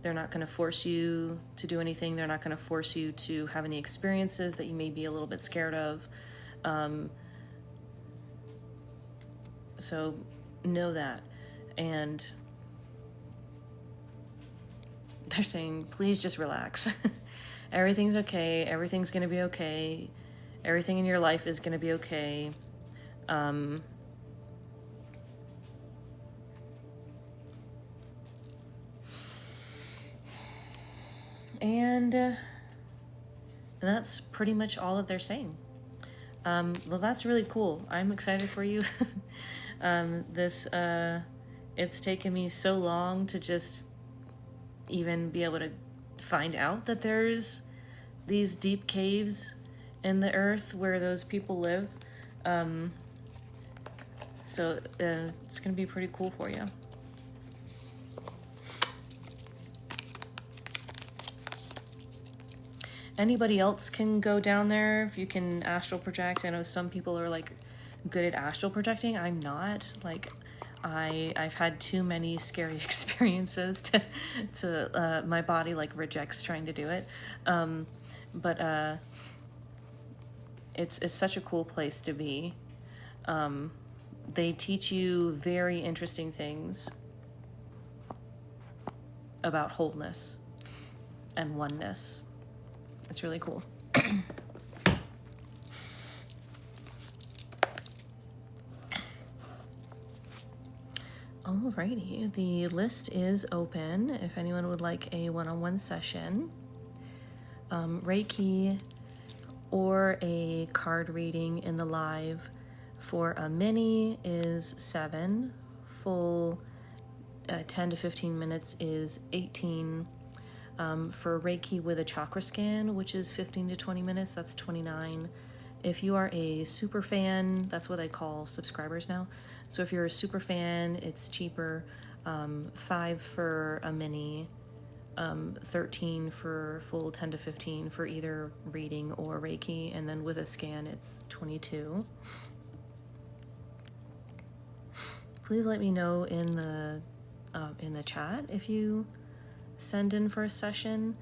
they're not going to force you to do anything. They're not going to force you to have any experiences that you may be a little bit scared of. So know that. And they're saying, please just relax. Everything's okay. Everything's going to be okay. Everything in your life is going to be okay. And that's pretty much all that they're saying. Well, that's really cool. I'm excited for you. It's taken me so long to just even be able to find out that there's these deep caves in the earth where those people live. So it's going to be pretty cool for you. Anybody else can go down there if you can astral project. I know some people are good at astral projecting. I'm not. I've had too many scary experiences to my body rejects trying to do it. But it's such a cool place to be. They teach you very interesting things about wholeness and oneness. It's really cool. Alrighty, the list is open if anyone would like a one-on-one session. Reiki or a card reading in the live for a mini is $7, full 10 to 15 minutes is $18. For Reiki with a chakra scan, which is 15 to 20 minutes, that's $29. If you are a super fan, that's what I call subscribers now. So if you're a super fan, it's cheaper, $5 for a mini, 13 for full, 10 to 15 for either reading or Reiki, and then with a scan it's 22. Please let me know in the chat if you send in for a session,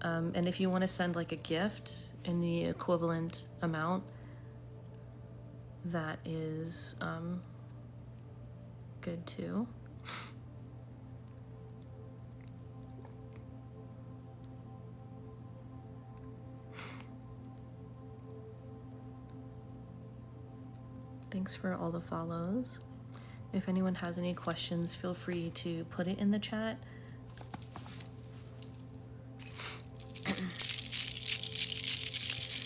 and if you want to send like a gift in the equivalent amount, that is good too. Thanks for all the follows. If anyone has any questions, feel free to put it in the chat.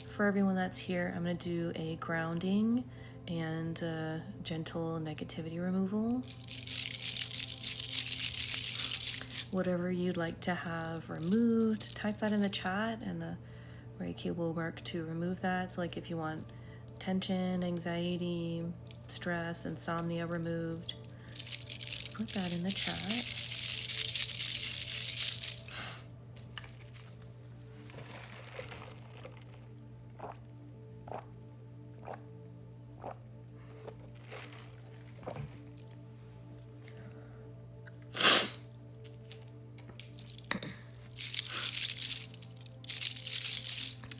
For everyone that's here, I'm going to do a grounding and gentle negativity removal. Whatever you'd like to have removed, type that in the chat and the Reiki will work to remove that. So like if you want tension, anxiety, stress, insomnia removed, put that in the chat.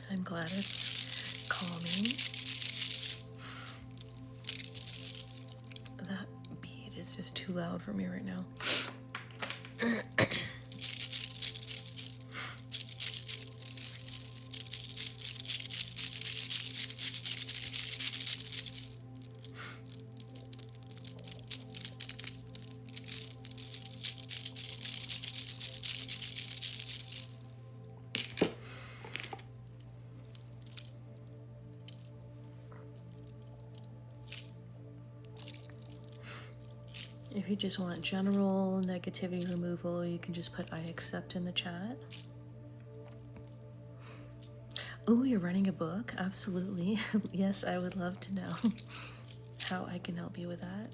I'm glad it's calming. That beat is just too loud for me right now. If you just want general negativity removal, you can just put I accept in the chat. Oh, you're writing a book? Absolutely. Yes, I would love to know how I can help you with that.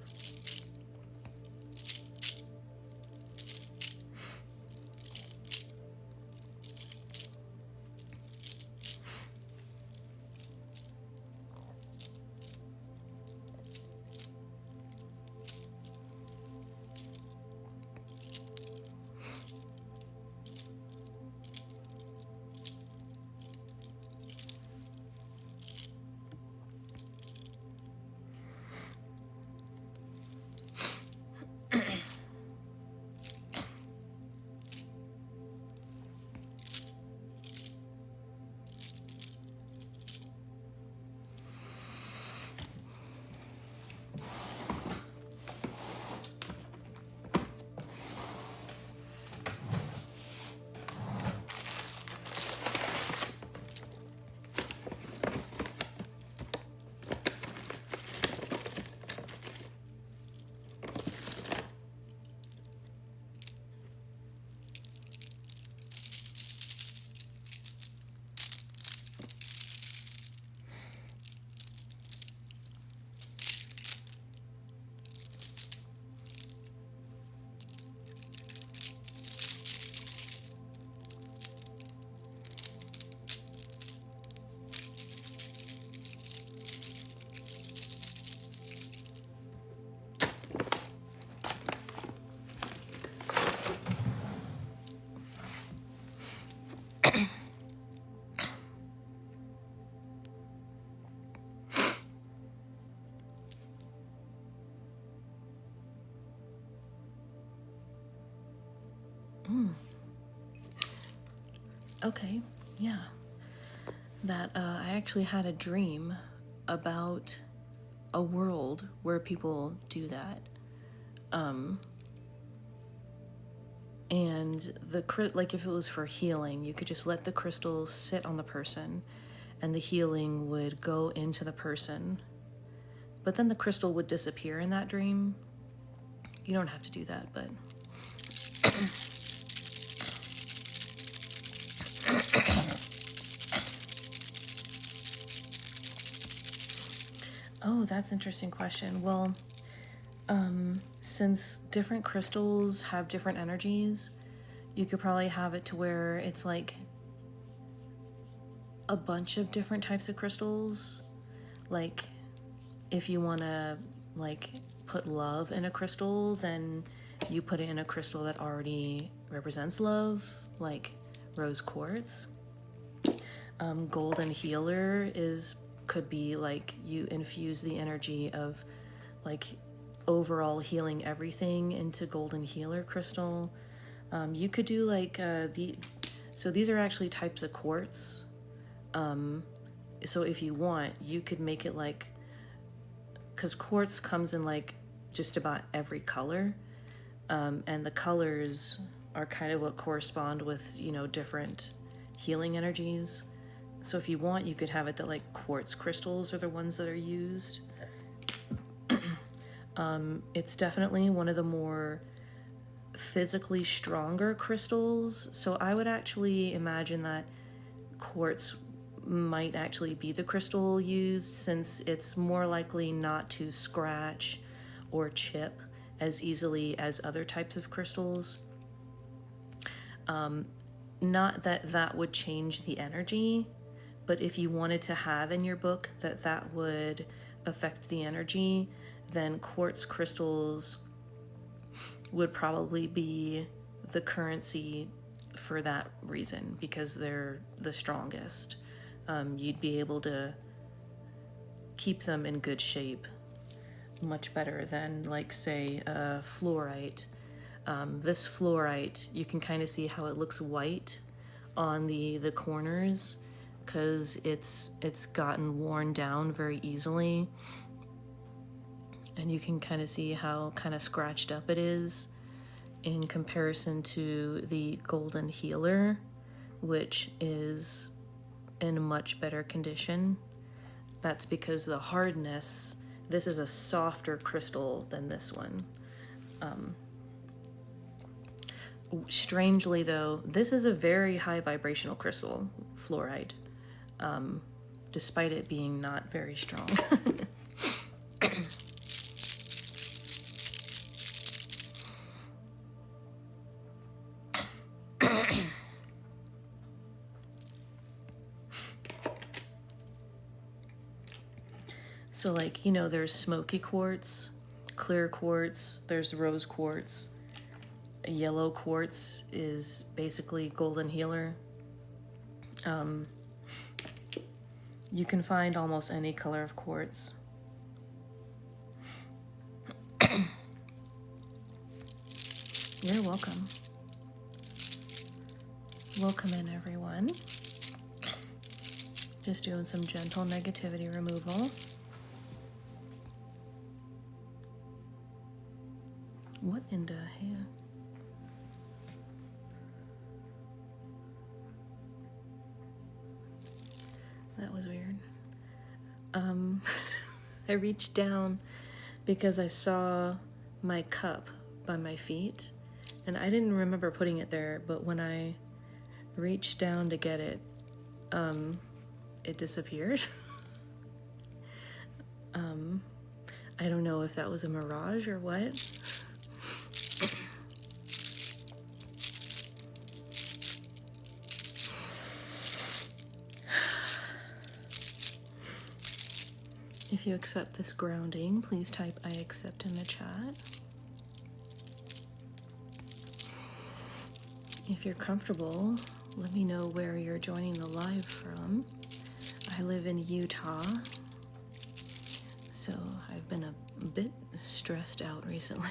Okay, yeah. That I actually had a dream about a world where people do that. And like if it was for healing, you could just let the crystals sit on the person and the healing would go into the person. But then the crystal would disappear in that dream. You don't have to do that, but oh, that's an interesting question. Well, since different crystals have different energies, You could probably have it to where it's like a bunch of different types of crystals. Like if you want to like put love in a crystal, then you put it in a crystal that already represents love, like rose quartz. Golden healer could be like you infuse the energy of like overall healing everything into golden healer crystal. You could do like so these are actually types of quartz. So if you want, you could make it like, because quartz comes in like just about every color, and the colors are kind of what correspond with, you know, different healing energies. So if you want, you could have it that like quartz crystals are the ones that are used. It's definitely one of the more physically stronger crystals, so I would actually imagine that quartz might actually be the crystal used, since it's more likely not to scratch or chip as easily as other types of crystals. Not that that would change the energy, but if you wanted to have in your book that that would affect the energy, then quartz crystals would probably be the currency for that reason, because they're the strongest. You'd be able to keep them in good shape much better than, like, say, fluorite. This fluorite, you can kind of see how it looks white on the corners, because it's gotten worn down very easily. And you can kind of see how kind of scratched up it is in comparison to the golden healer, which is in much better condition. That's because the hardness, this is a softer crystal than this one. Strangely though, this is a very high vibrational crystal, fluorite, despite it being not very strong. So like, you know, there's smoky quartz, clear quartz, there's rose quartz. Yellow quartz is basically golden healer. You can find almost any color of quartz. You're welcome. Welcome in, everyone. Just doing some gentle negativity removal. What in the hell? That was weird. I reached down because I saw my cup by my feet, and I didn't remember putting it there, but when I reached down to get it, it disappeared. I don't know if that was a mirage or what. If you accept this grounding, please type I accept in the chat. If you're comfortable, let me know where you're joining the live from. I live in Utah, so I've been a bit stressed out recently.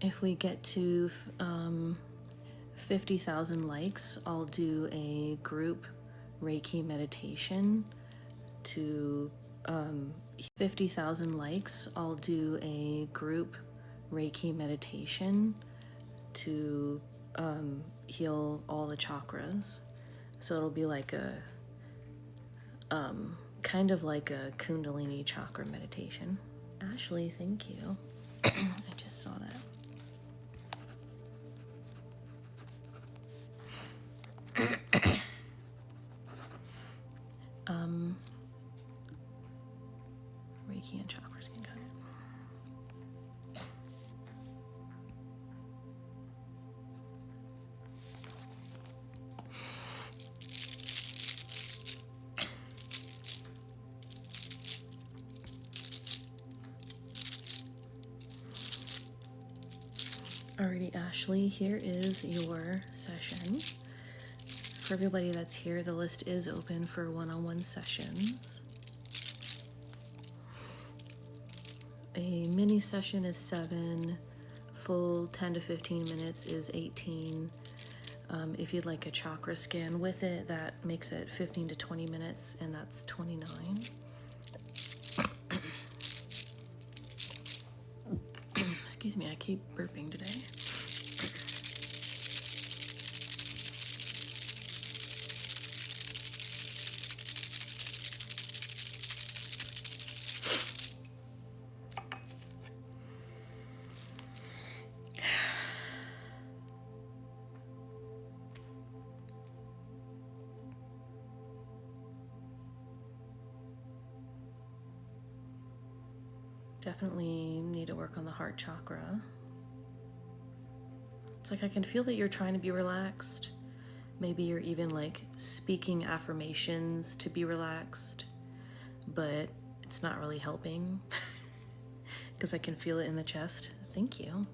If we get to 50,000 likes, I'll do a group Reiki meditation to 50,000 likes, I'll do a group Reiki meditation to heal all the chakras. So it'll be like a kind of like a Kundalini chakra meditation. Ashley, thank you. I just saw that. Reiki and chakras can cut it. Alrighty, Ashley, here is your session. For everybody that's here, the list is open for one-on-one sessions. A mini session is 7, full 10 to 15 minutes is 18. If you'd like a chakra scan with it, that makes it 15 to 20 minutes, and that's 29. Excuse me, I keep burping today. Definitely need to work on the heart chakra. It's like I can feel that you're trying to be relaxed. Maybe you're even like speaking affirmations to be relaxed, but it's not really helping because I can feel it in the chest. Thank you.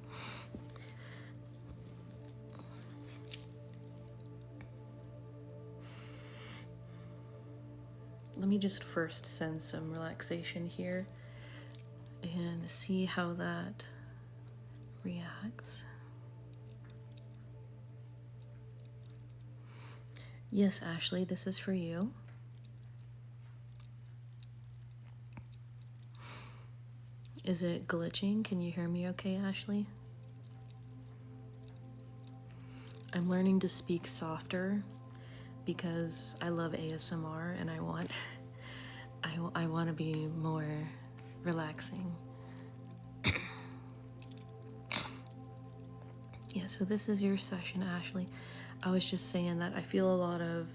Let me just first send some relaxation here and see how that reacts. Yes, Ashley, this is for you. Is it glitching? Can you hear me okay, Ashley? I'm learning to speak softer because I love ASMR and I want to be more relaxing. Yeah, so this is your session, Ashley. I was just saying that I feel a lot of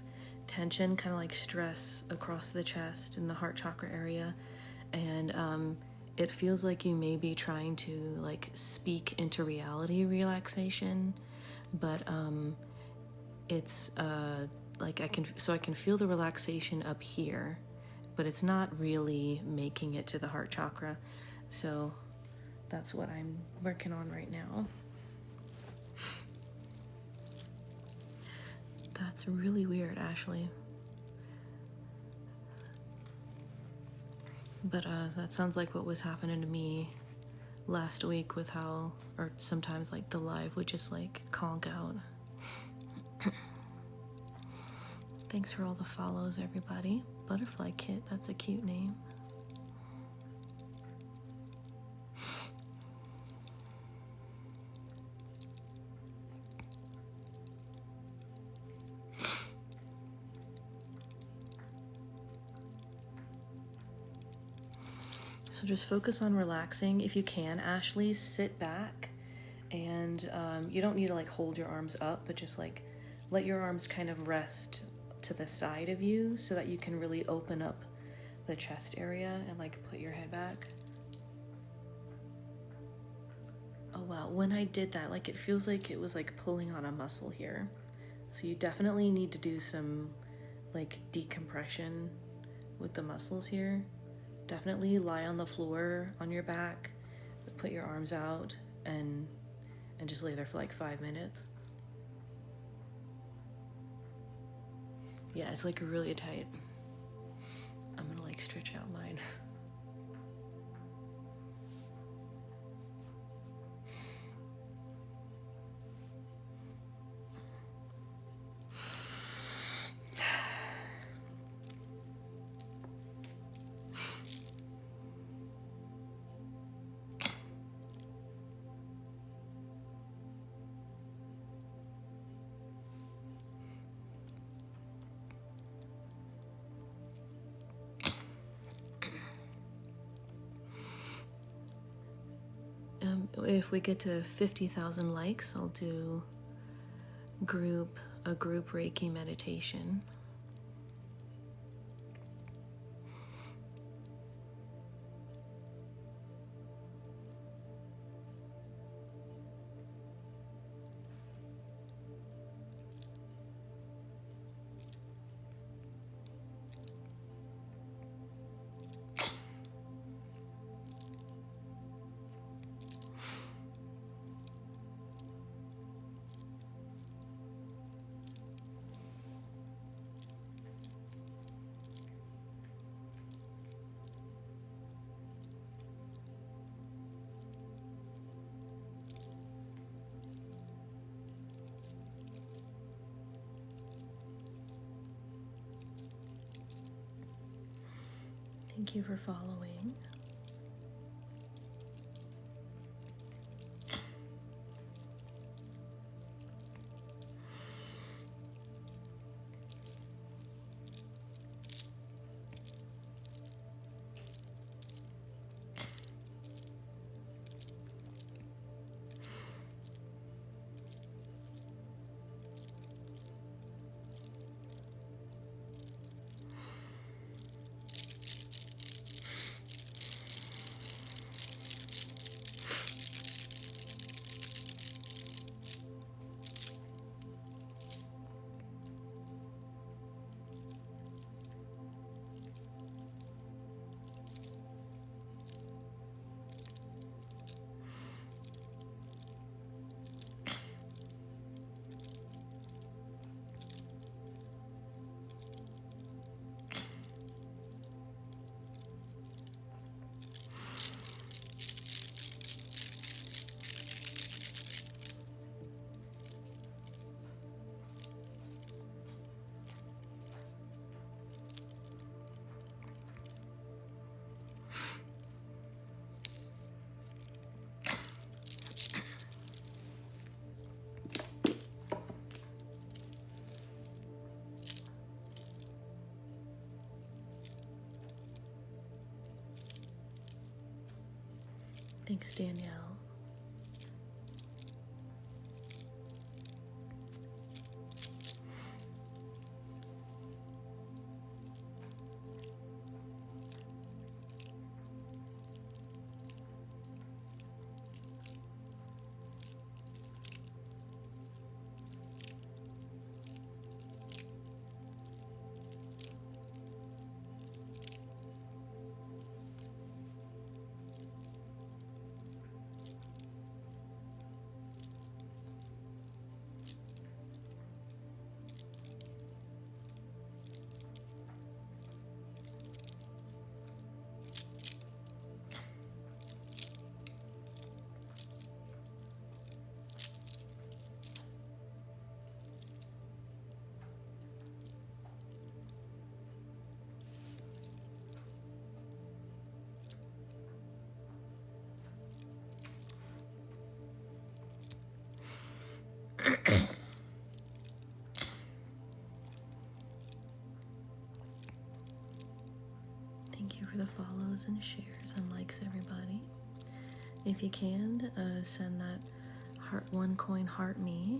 tension, kind of like stress across the chest in the heart chakra area, and it feels like you may be trying to like speak into reality relaxation, but it's like I can feel the relaxation up here, but it's not really making it to the heart chakra. So that's what I'm working on right now. That's really weird, Ashley. But that sounds like what was happening to me last week with how, or sometimes like the live would just like conk out. Thanks for all the follows, everybody. Butterfly Kit, that's a cute name. So just focus on relaxing. If you can, Ashley, sit back and you don't need to like hold your arms up, but just like let your arms kind of rest to the side of you so that you can really open up the chest area and like put your head back. Oh wow, when I did that, like it feels like it was like pulling on a muscle here. So you definitely need to do some like decompression with the muscles here. Definitely lie on the floor on your back, put your arms out and just lay there for like 5 minutes. Yeah, it's like really tight. I'm gonna like stretch out mine. if we get to 50,000 likes, I'll do a group Reiki meditation. Thank you for following. Thanks, Danielle. Thank you for the follows and shares and likes, everybody. If you can, send that heart, one coin heart me.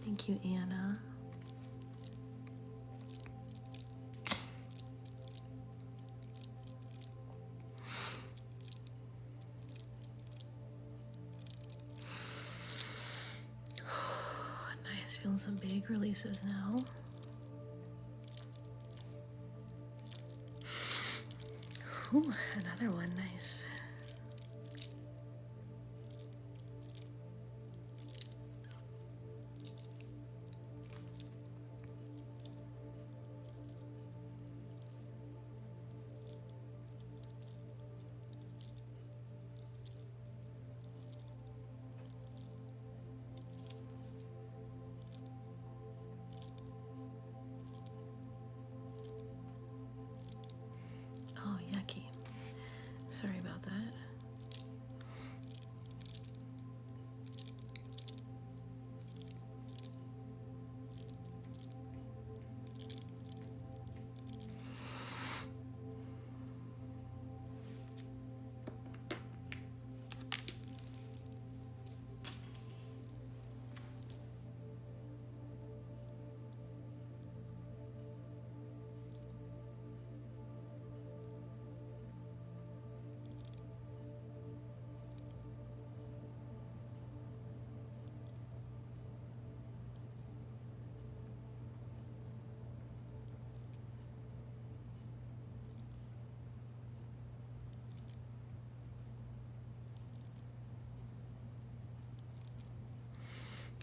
Thank you, Anna. Nice, feeling some big releases now. Ooh, another one, nice. Oh, yucky. Sorry about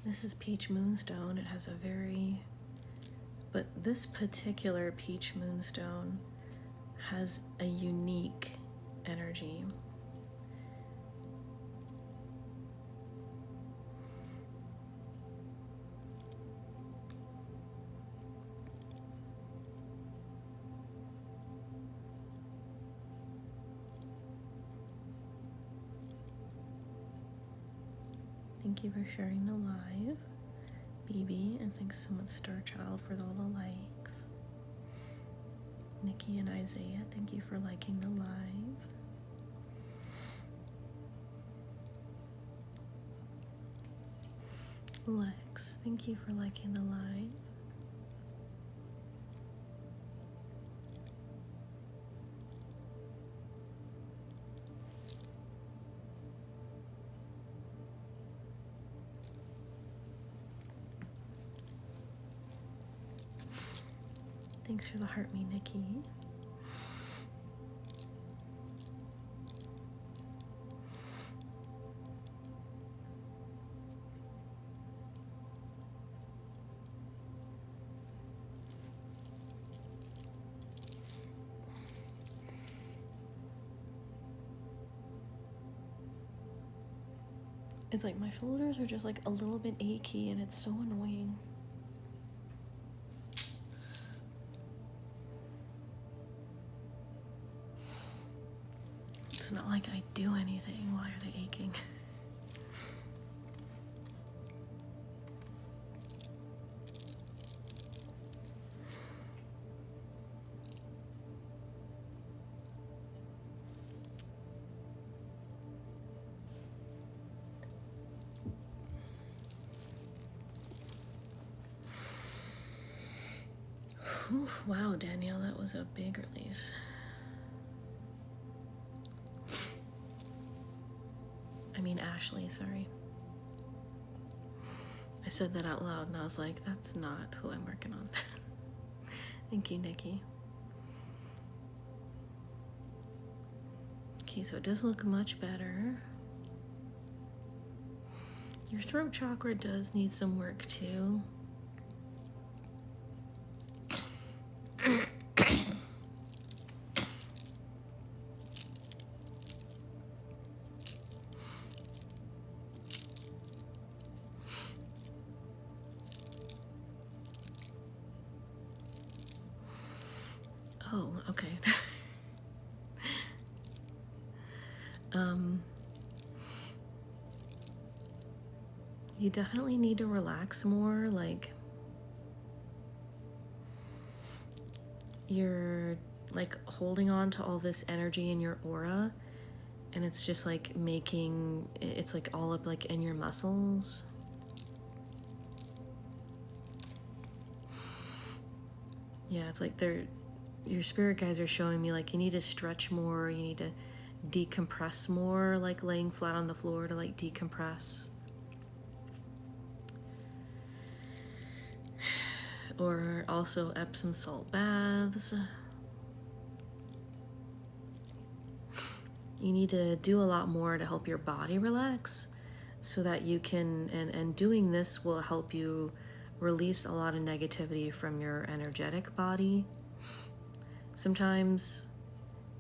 This is peach moonstone. It has a very, but this particular peach moonstone has a unique energy. Thank you for sharing the live, BB, and thanks so much, Star Child, for all the likes. Nikki and Isaiah, thank you for liking the live. Lex, thank you for liking the live. Thanks for the heart me, Nikki. It's like my shoulders are just like a little bit achy and it's so annoying. It's not like I do anything. Why are they aching? Whew, wow, Danielle, that was a big release. I mean, Ashley, sorry. I said that out loud and I was like, that's not who I'm working on. Thank you, Nikki. Okay, so it does look much better. Your throat chakra does need some work too. Oh, okay. You definitely need to relax more, like you're like holding on to all this energy in your aura and it's just like it's like all up like in your muscles. Yeah, it's like your spirit guides are showing me like you need to stretch more, you need to decompress more, like laying flat on the floor to like decompress. Or also Epsom salt baths. You need to do a lot more to help your body relax so that you can, and doing this will help you release a lot of negativity from your energetic body. Sometimes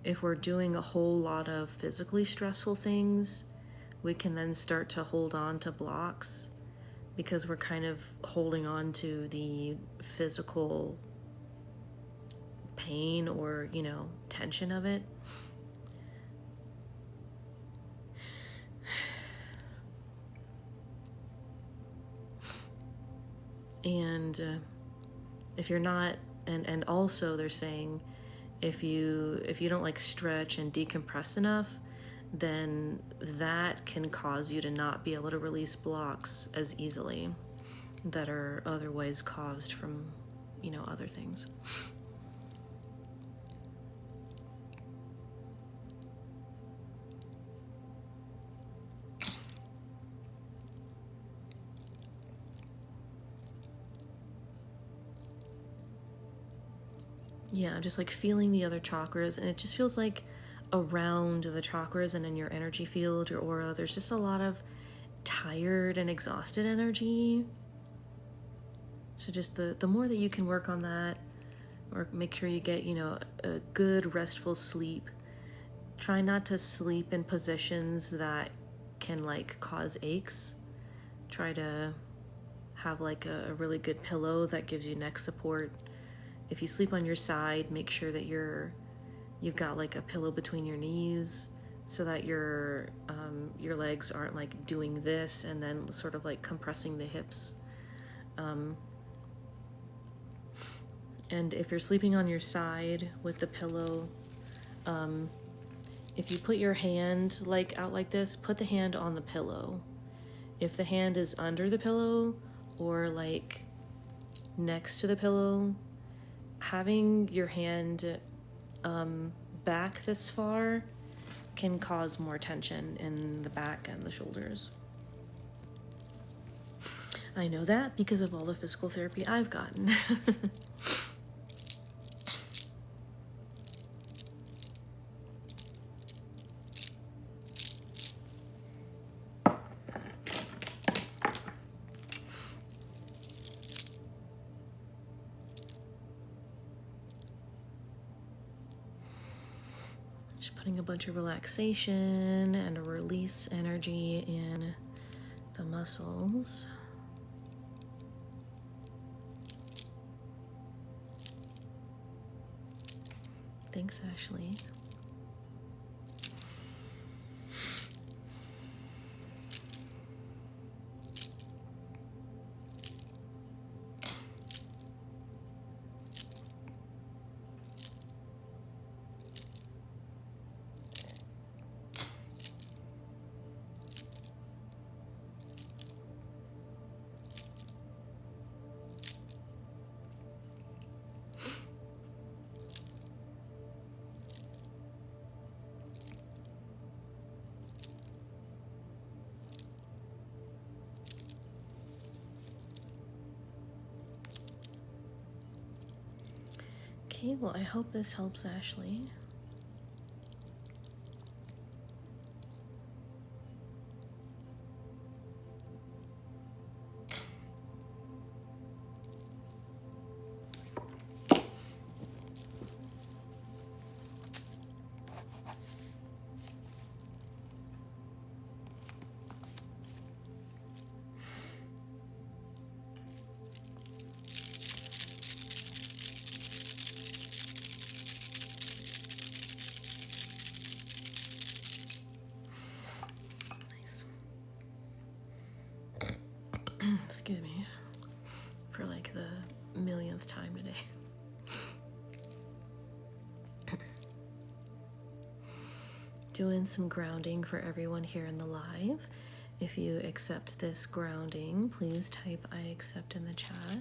if we're doing a whole lot of physically stressful things, we can then start to hold on to blocks because we're kind of holding on to the physical pain or, you know, tension of it. And if you're not, and also they're saying if you don't like stretch and decompress enough, then that can cause you to not be able to release blocks as easily that are otherwise caused from, you know, other things. Yeah, just like feeling the other chakras, and it just feels like around the chakras and in your energy field, your aura, there's just a lot of tired and exhausted energy. So just the more that you can work on that, or make sure you get, you know, a good restful sleep. Try not to sleep in positions that can like cause aches. Try to have like a really good pillow that gives you neck support. If you sleep on your side, make sure that you've got like a pillow between your knees so that your legs aren't like doing this and then sort of like compressing the hips. And if you're sleeping on your side with the pillow, if you put your hand like out like this, put the hand on the pillow. If the hand is under the pillow or like next to the pillow, having your hand back this far can cause more tension in the back and the shoulders. I know that because of all the physical therapy I've gotten. Just putting a bunch of relaxation and a release energy in the muscles. Thanks, Ashley. Okay, well, I hope this helps, Ashley. Excuse me for like the millionth time today. Doing some grounding for everyone here in the live. If you accept this grounding, please type I accept in the chat.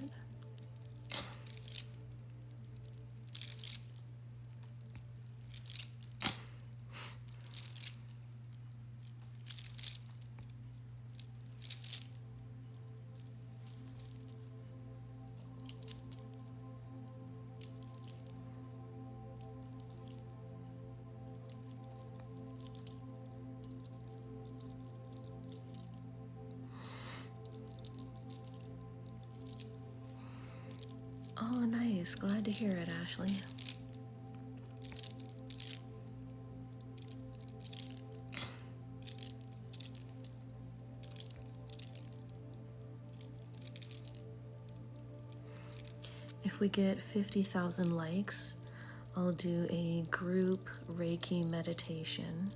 Oh, nice. Glad to hear it, Ashley. If we get 50,000 likes, I'll do a group Reiki meditation.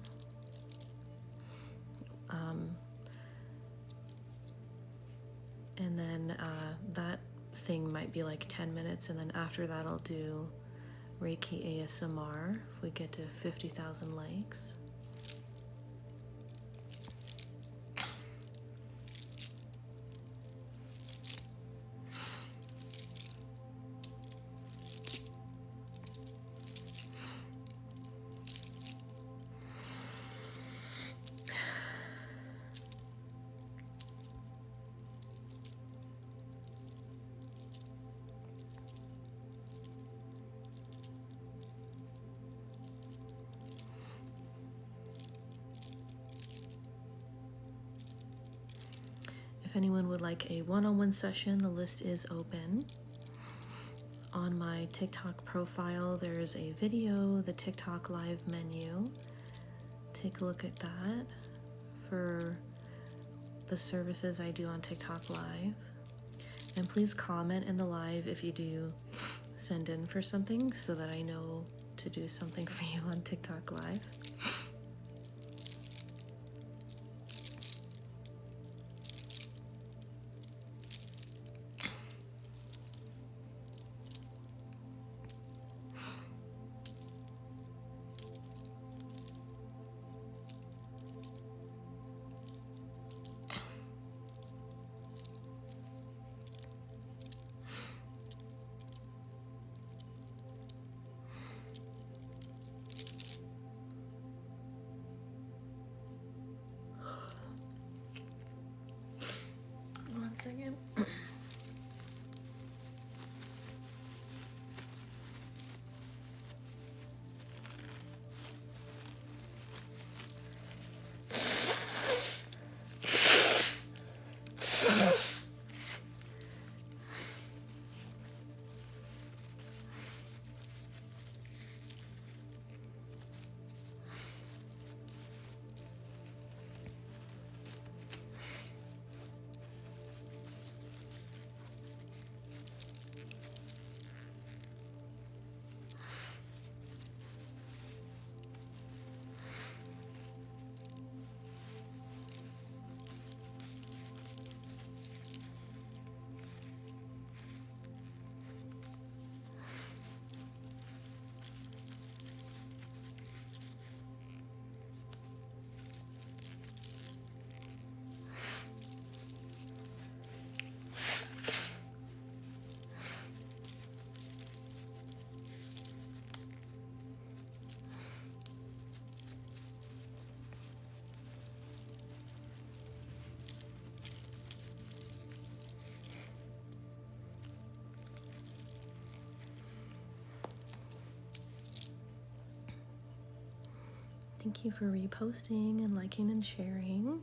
And then that thing might be like 10 minutes, and then after that I'll do Reiki ASMR if we get to 50,000 likes. anyone would like a one-on-one session, the list is open. On my TikTok profile, there's a video, the TikTok live menu. Take a look at that for the services I do on TikTok live. And please comment in the live if you do send in for something so that I know to do something for you on TikTok live. One second. Thank you for reposting and liking and sharing.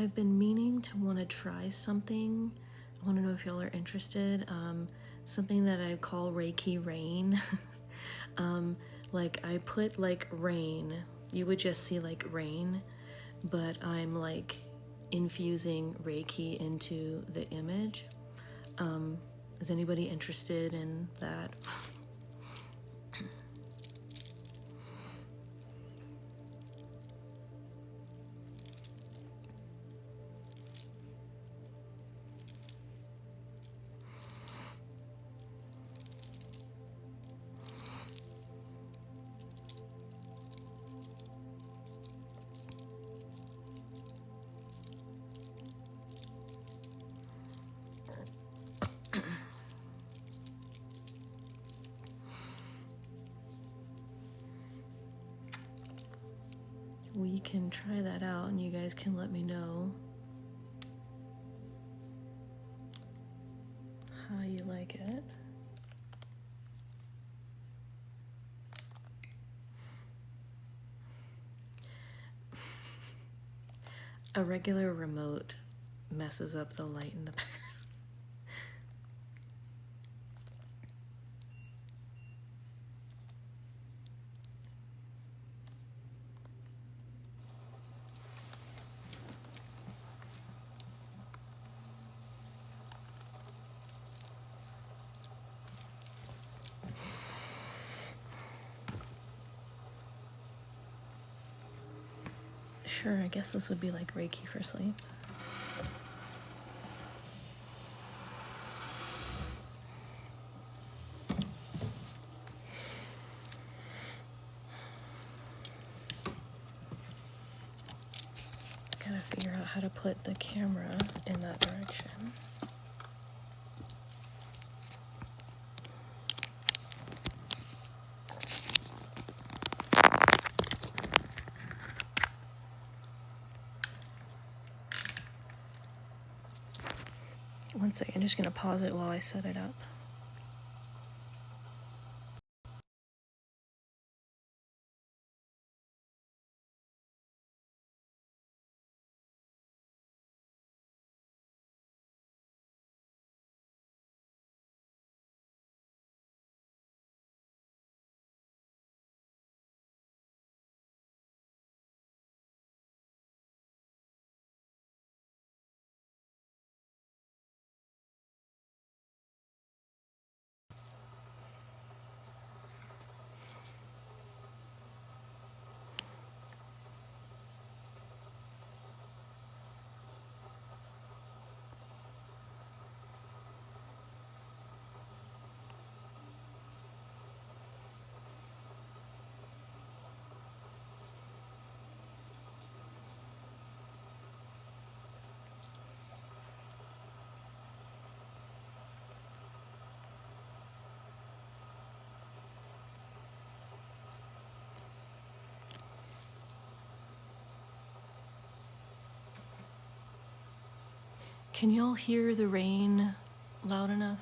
I've been meaning to want to try something. I want to know if y'all are interested. Something that I call Reiki rain. Like I put like rain, you would just see like rain, but I'm like infusing Reiki into the image. Is anybody interested in that? We can try that out and you guys can let me know how you like it. A regular remote messes up the light in the back. Sure, I guess this would be like Reiki for sleep. Gotta figure out how to put the camera in that direction. One second, I'm just gonna pause it while I set it up. Can y'all hear the rain loud enough?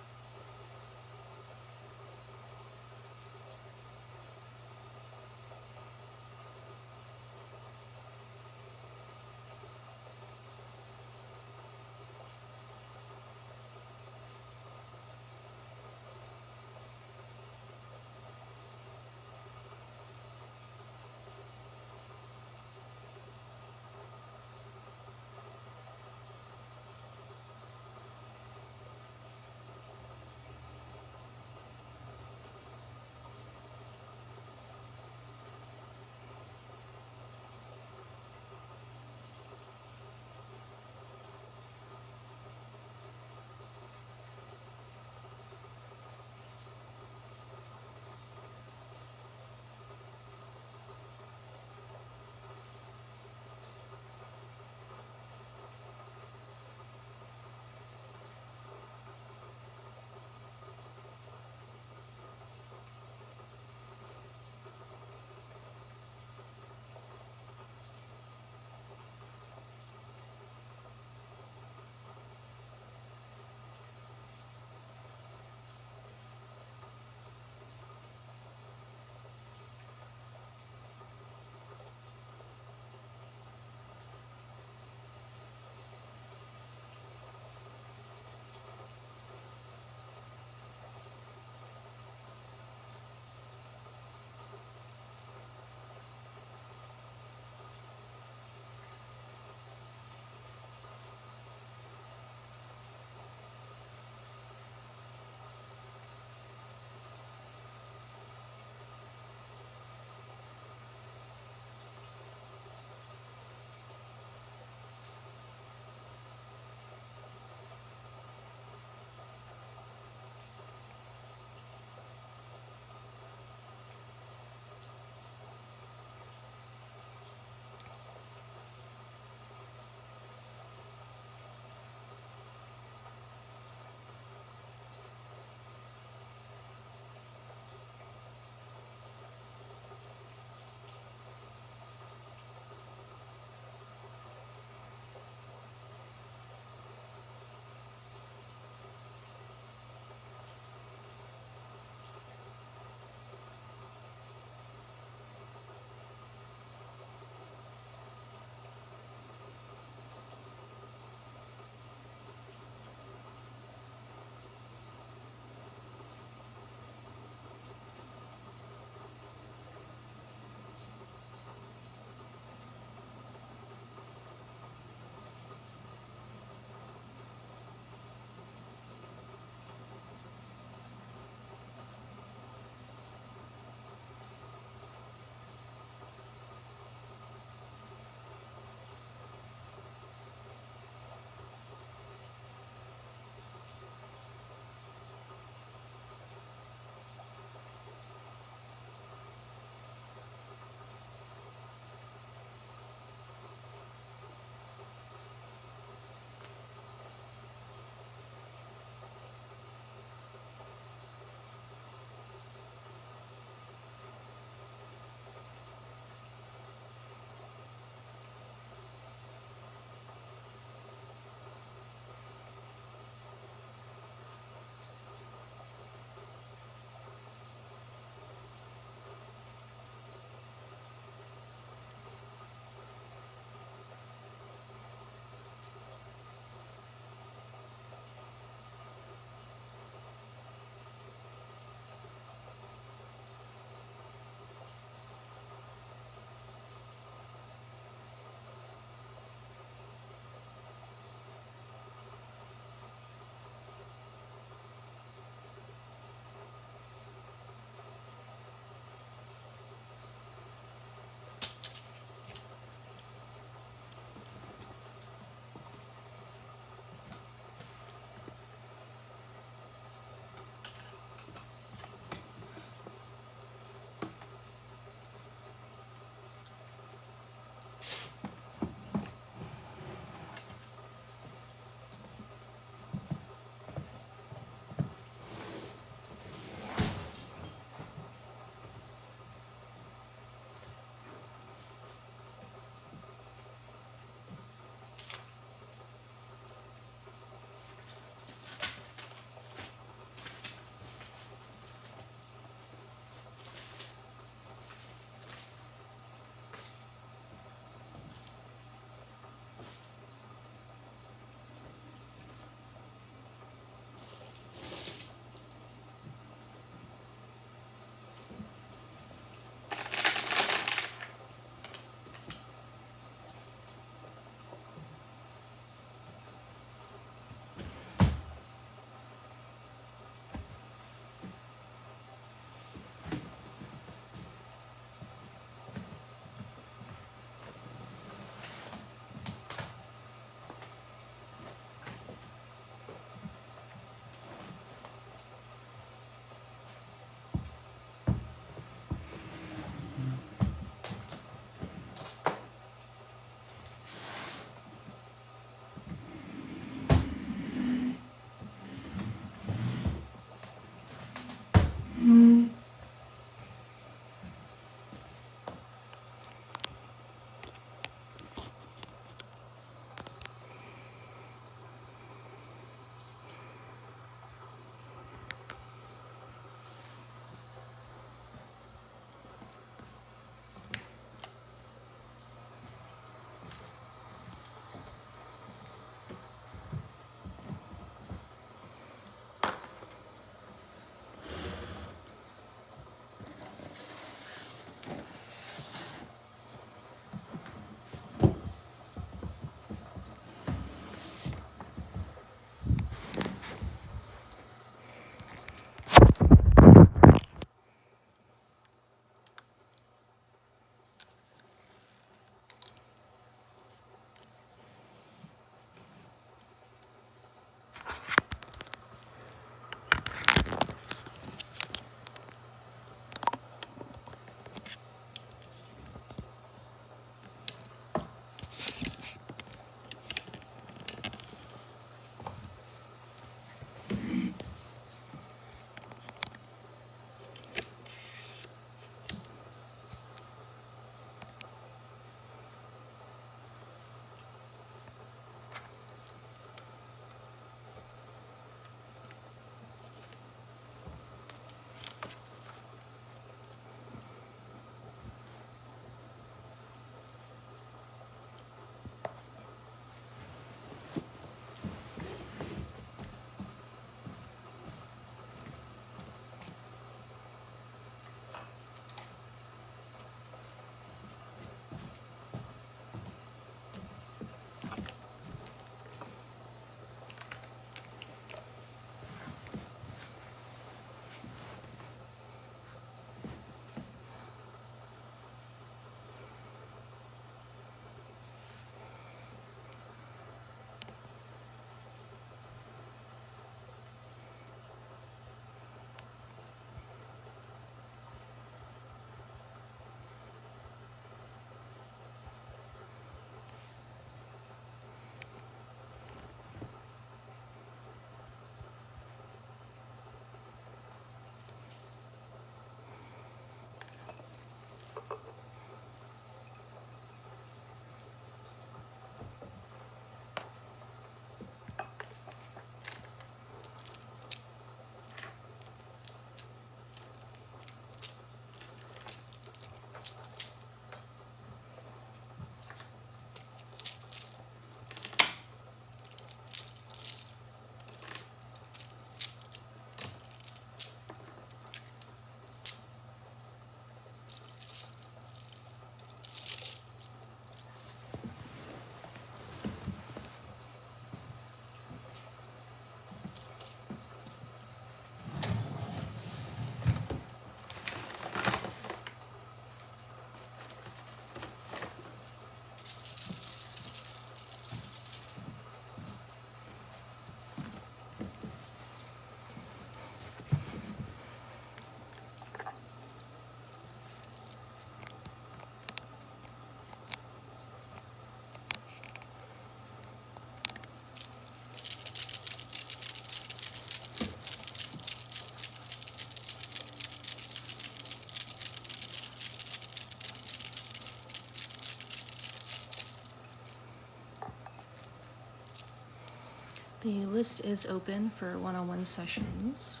The list is open for one-on-one sessions.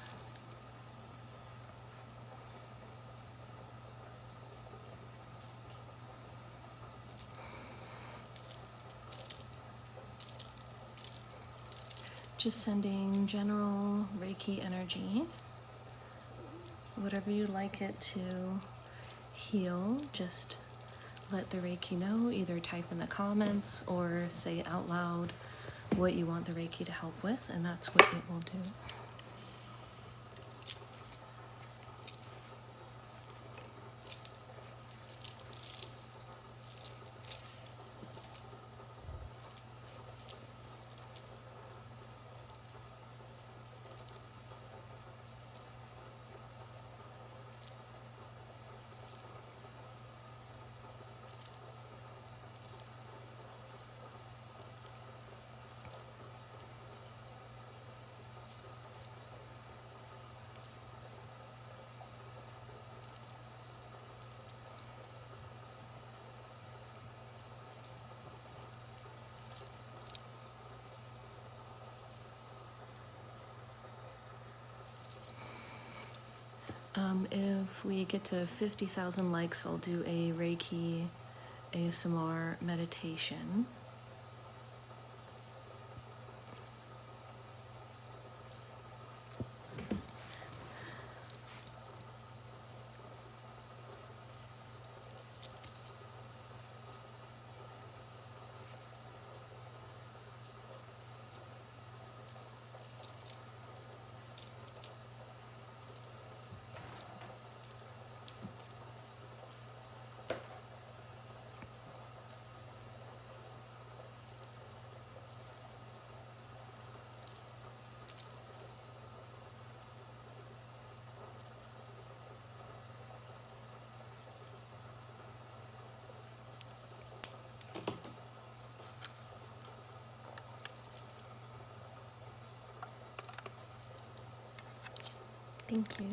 Just sending general Reiki energy. Whatever you'd like it to heal, just let the Reiki know. Either type in the comments or say out loud what you want the Reiki to help with, and that's what it will do. If we get to 50,000 likes, I'll do a Reiki ASMR meditation. Thank you.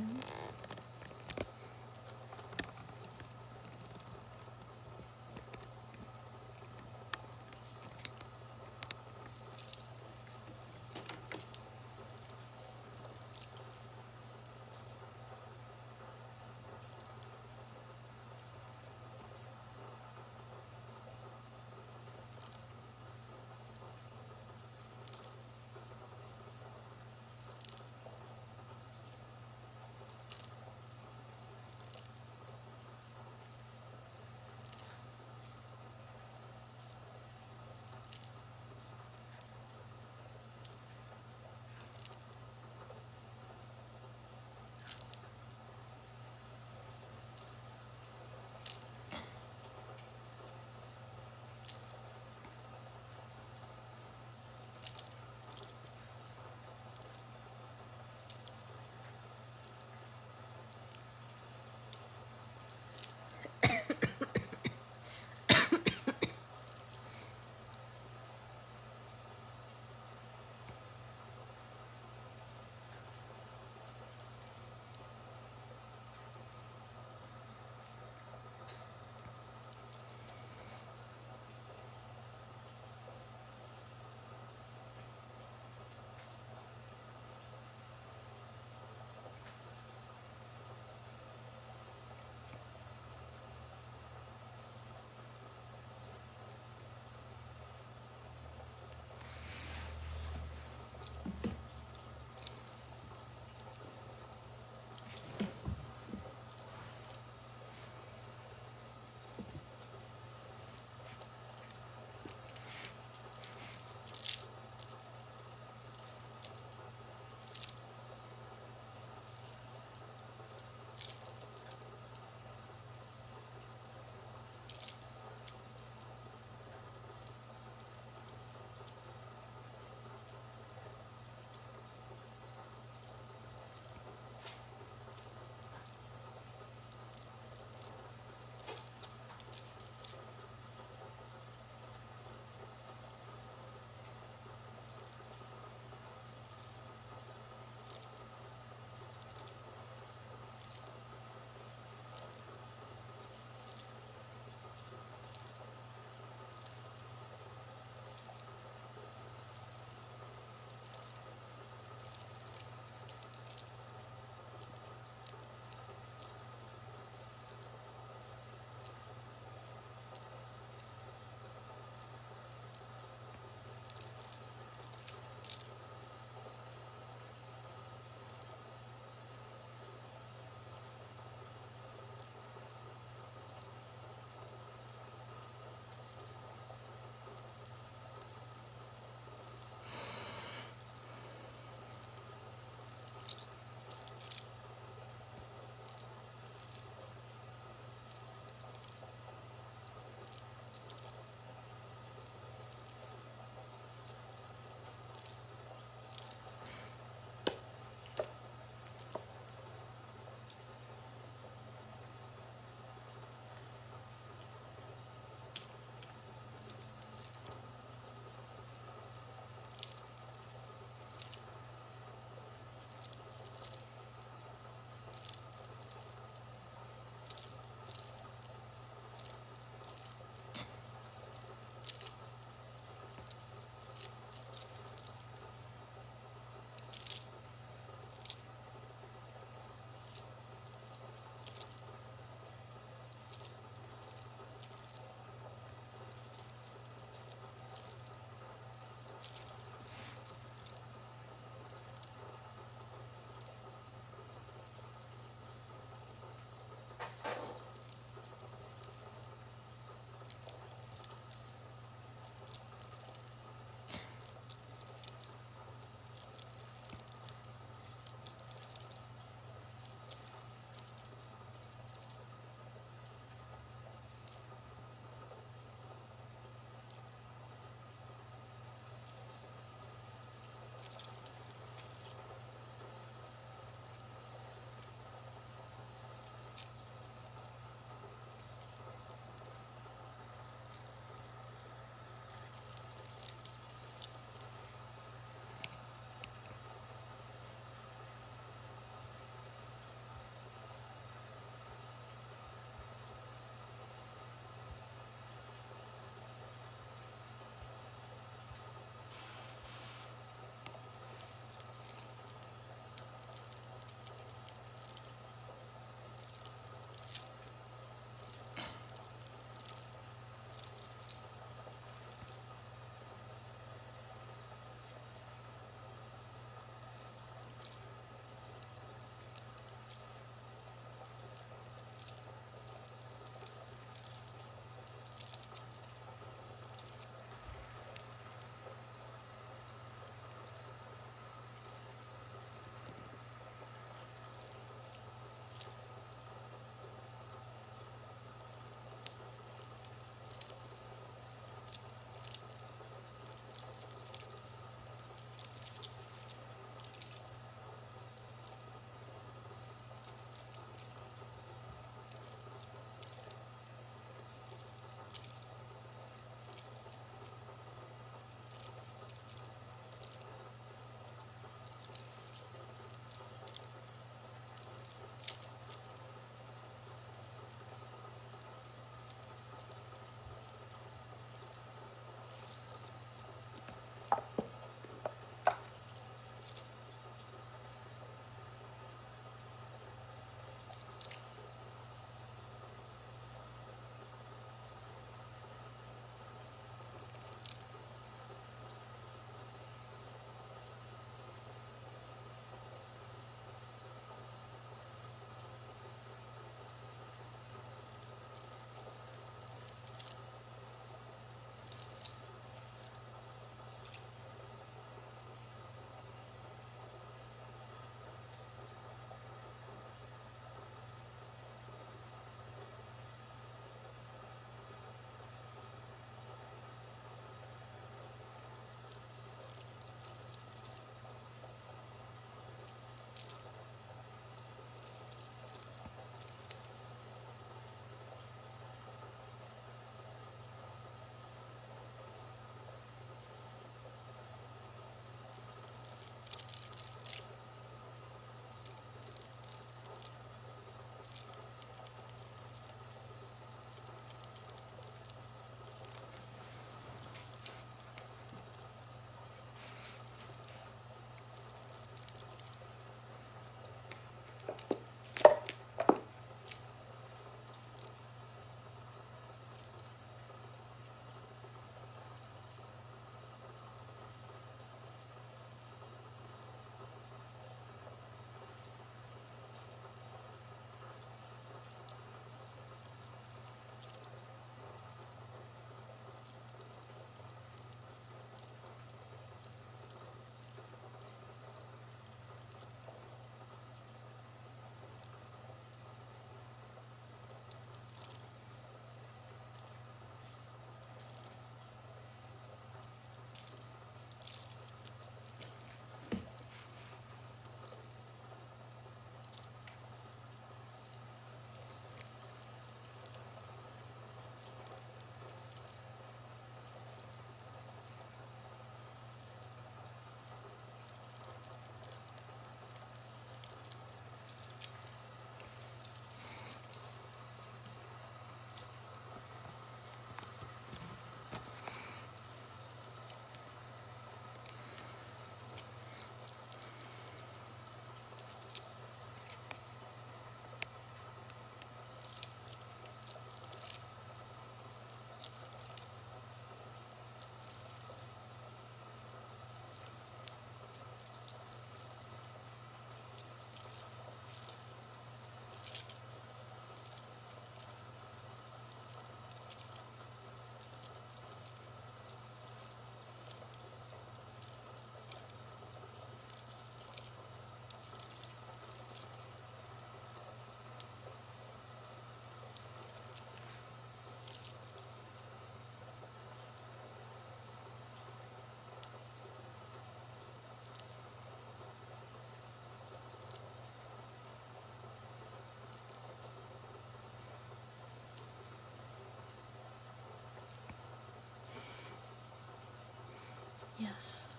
Yes,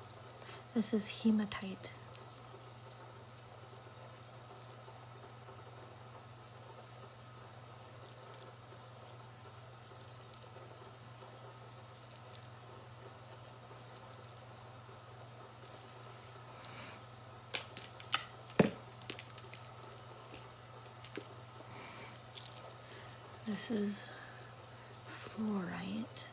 this is hematite. This is fluorite.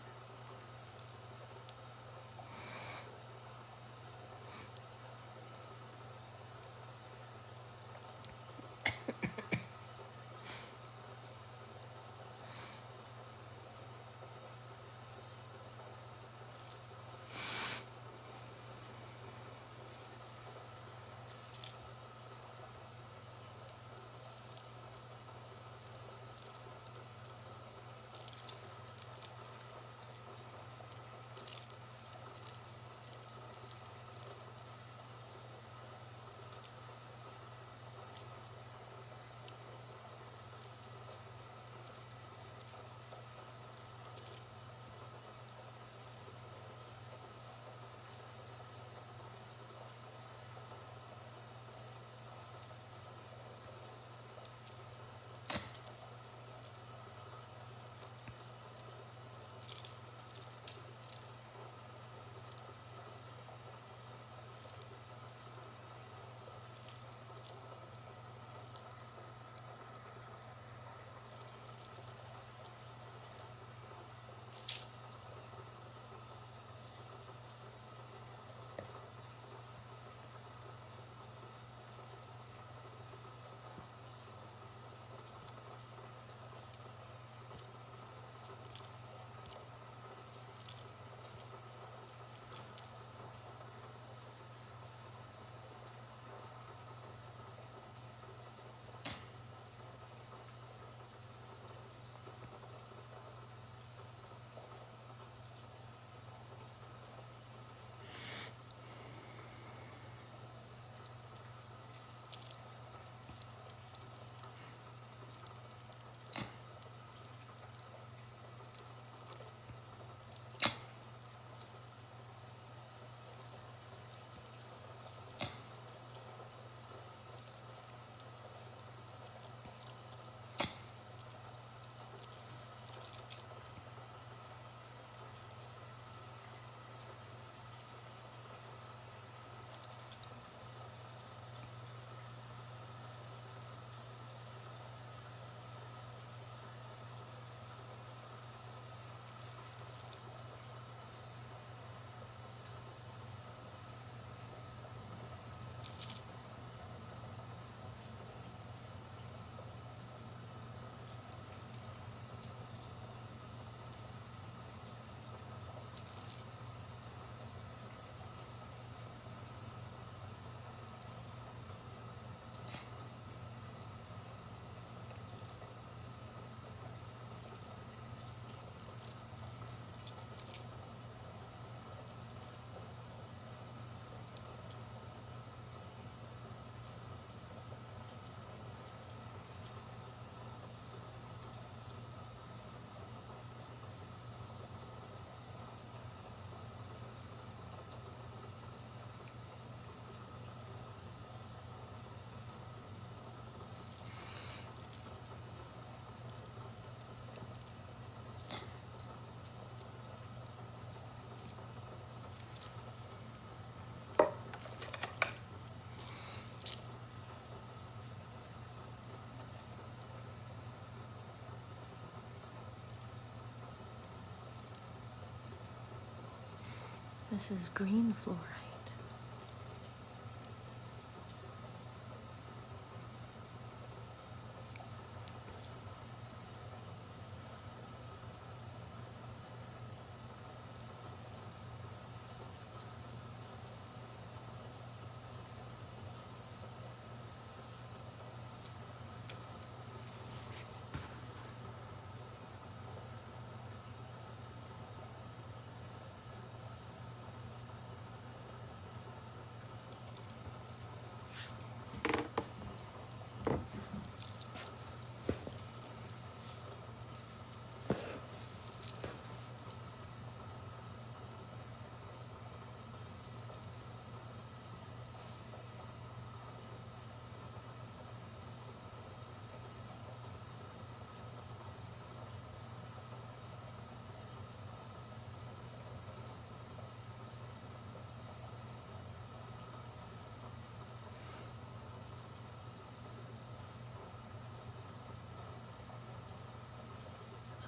This is green fluorite.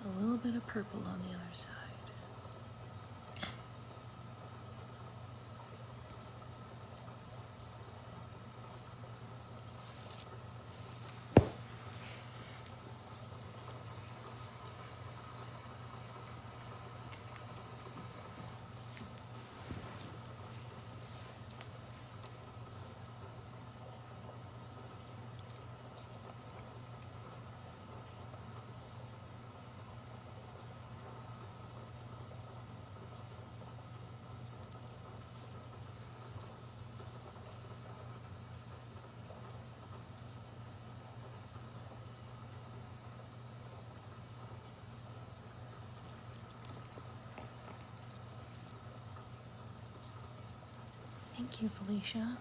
So a little bit of purple on the other side. Thank you, Felicia.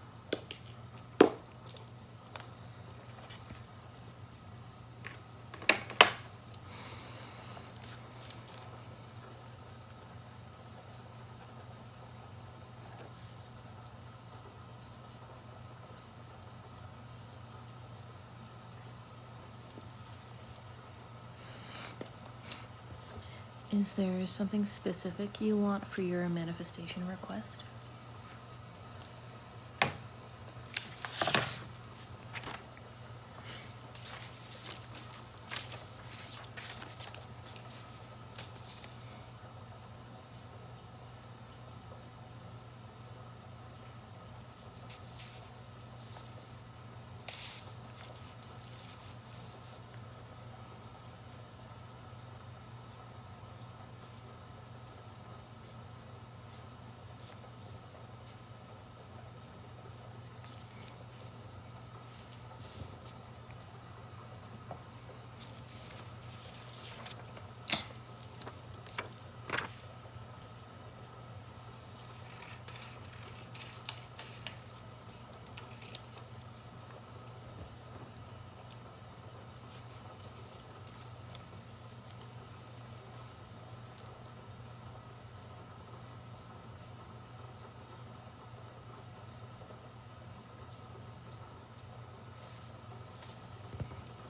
Is there something specific you want for your manifestation request?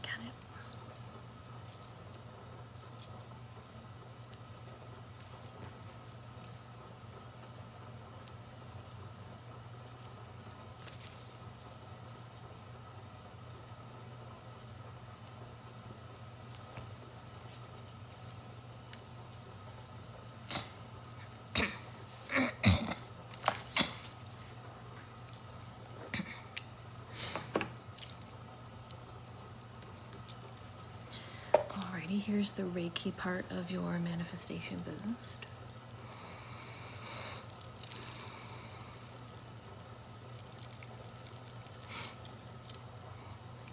Got it. Alrighty, here's the Reiki part of your manifestation boost.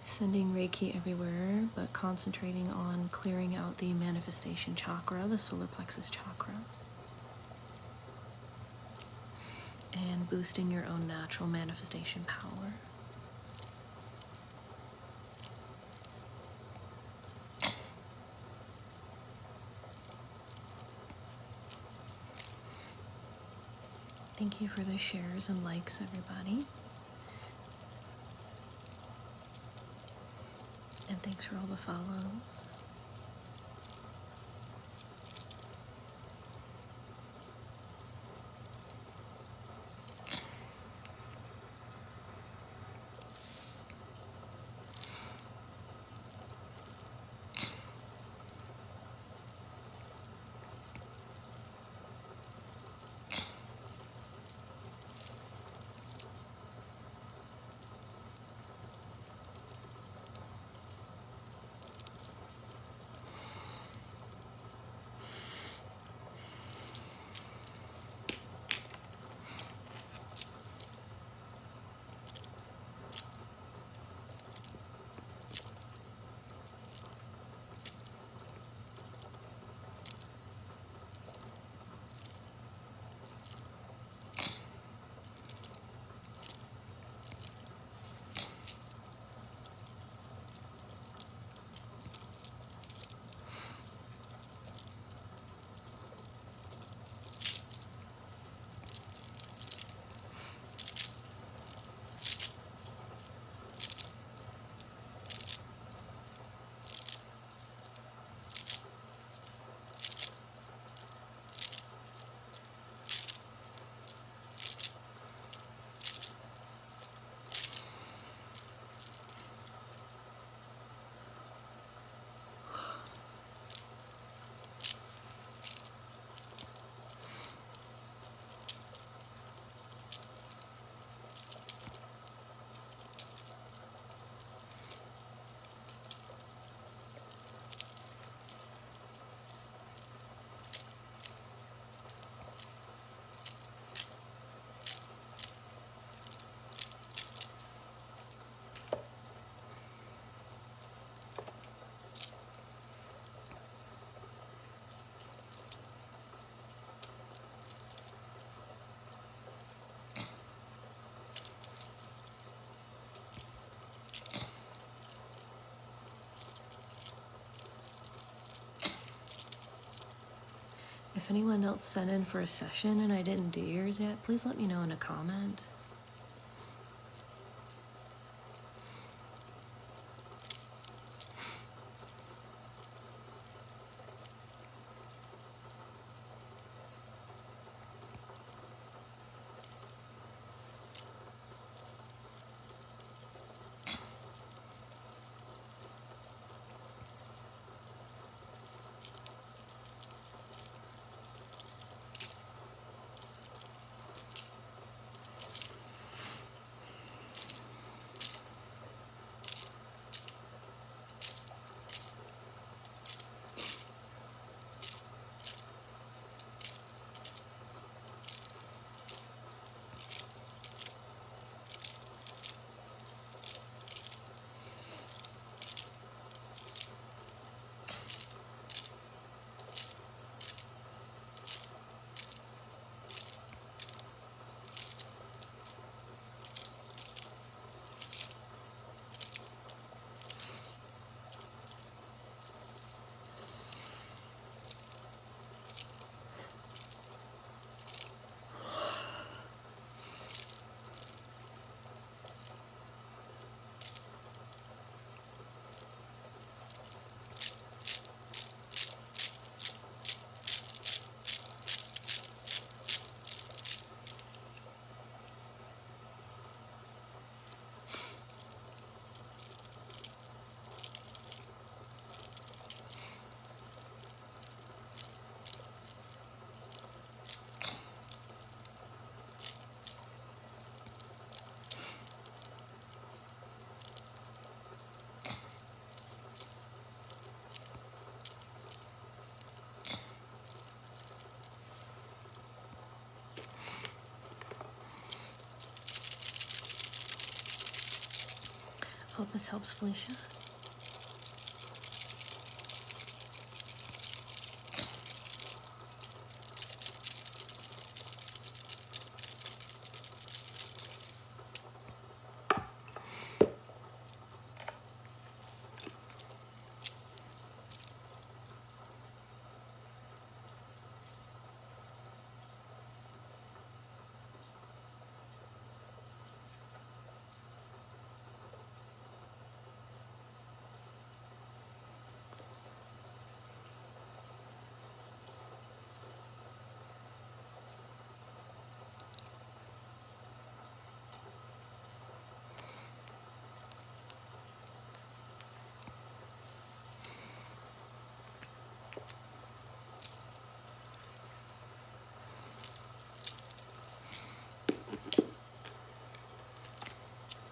Sending Reiki everywhere, but concentrating on clearing out the manifestation chakra, the solar plexus chakra, and boosting your own natural manifestation power. Thank you for the shares and likes, everybody. And thanks for all the follows. If anyone else sent in for a session and I didn't do yours yet, please let me know in a comment. Hope this helps, Felicia.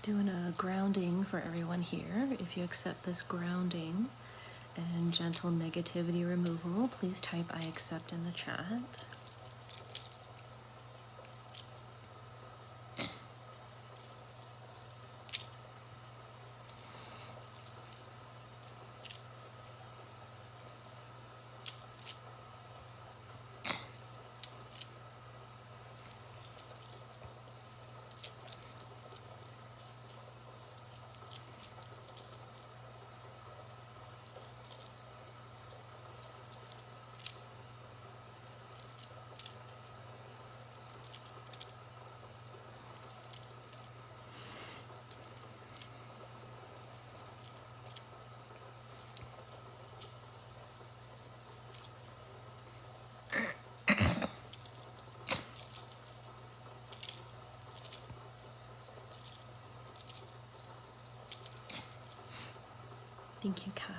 Doing a grounding for everyone here. If you accept this grounding and gentle negativity removal, please type I accept in the chat. Thank you, Kai.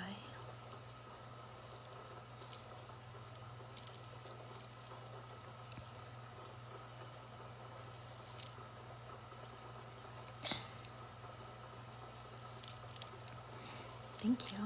Thank you.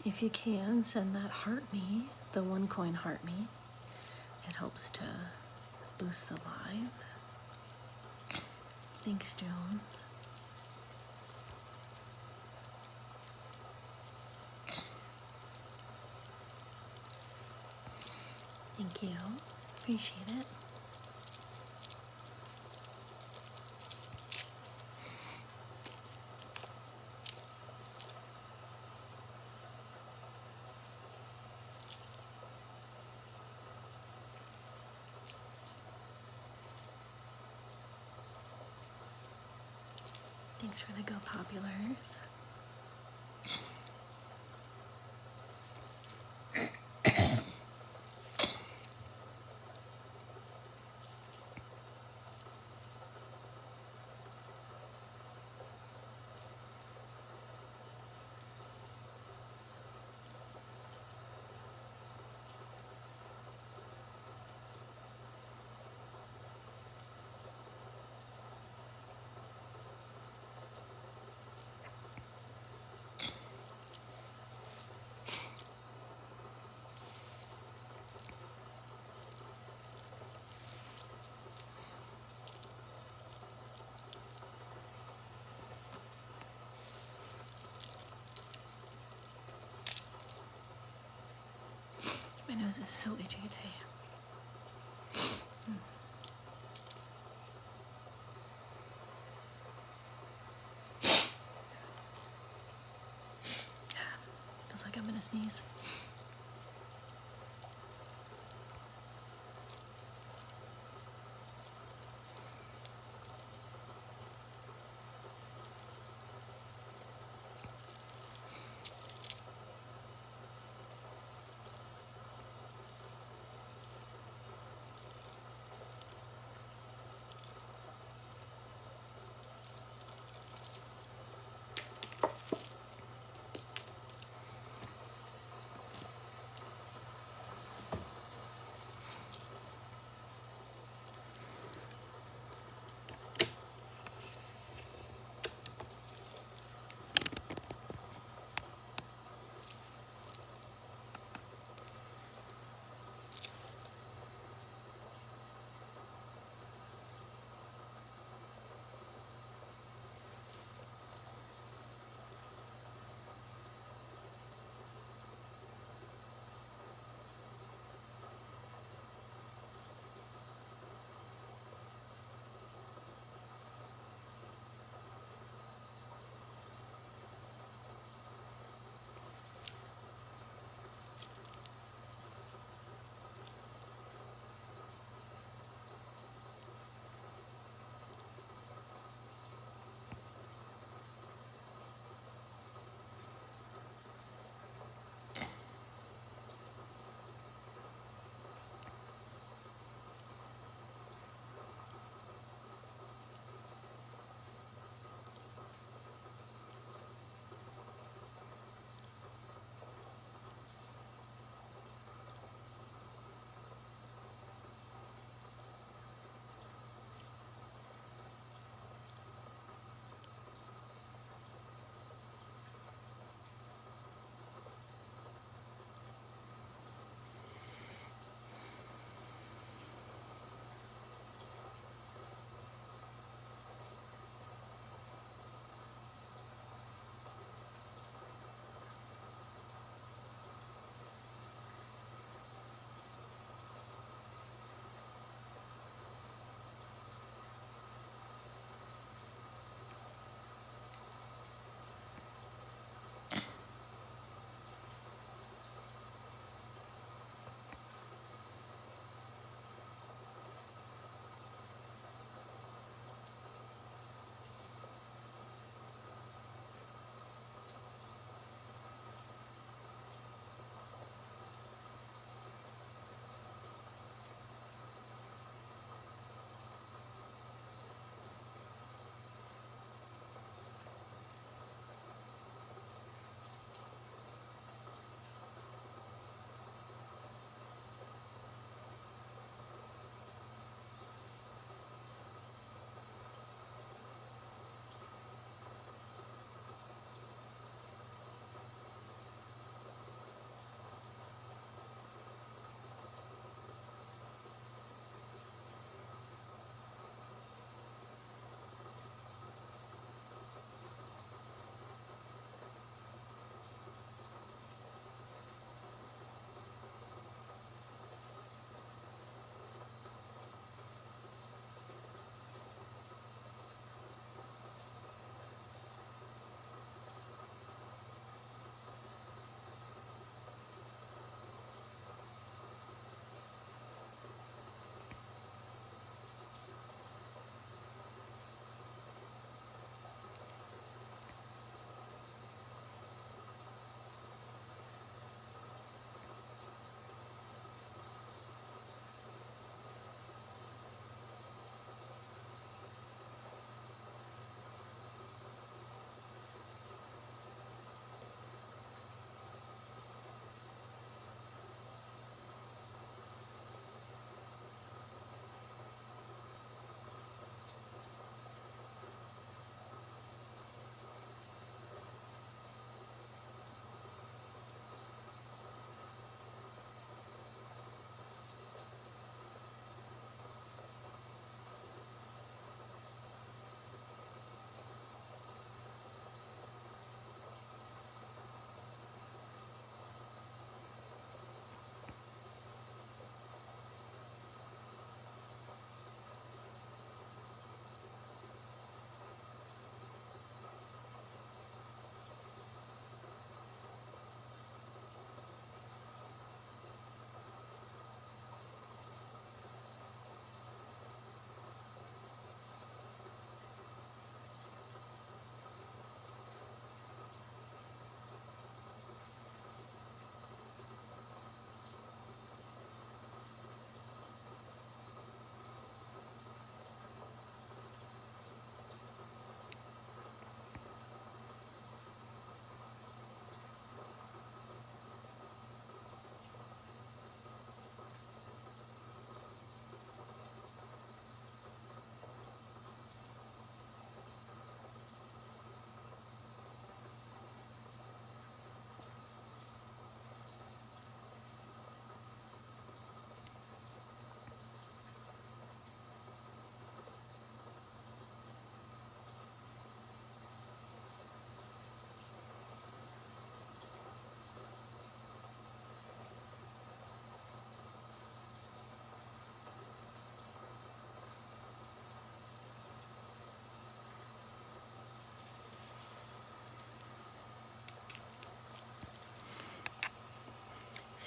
If you can, send that heart me, the 1 coin heart me. It helps to boost the live. Thanks, Jones. Thank you. Appreciate it. Thanks for the Go Populars. My nose is so itchy today. Feels like I'm gonna sneeze.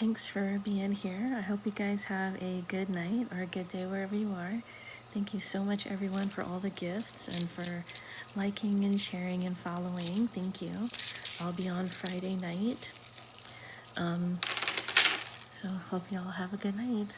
Thanks for being here. I hope you guys have a good night or a good day wherever you are. Thank you so much, everyone, for all the gifts and for liking and sharing and following. Thank you. I'll be on Friday night. So hope you all have a good night.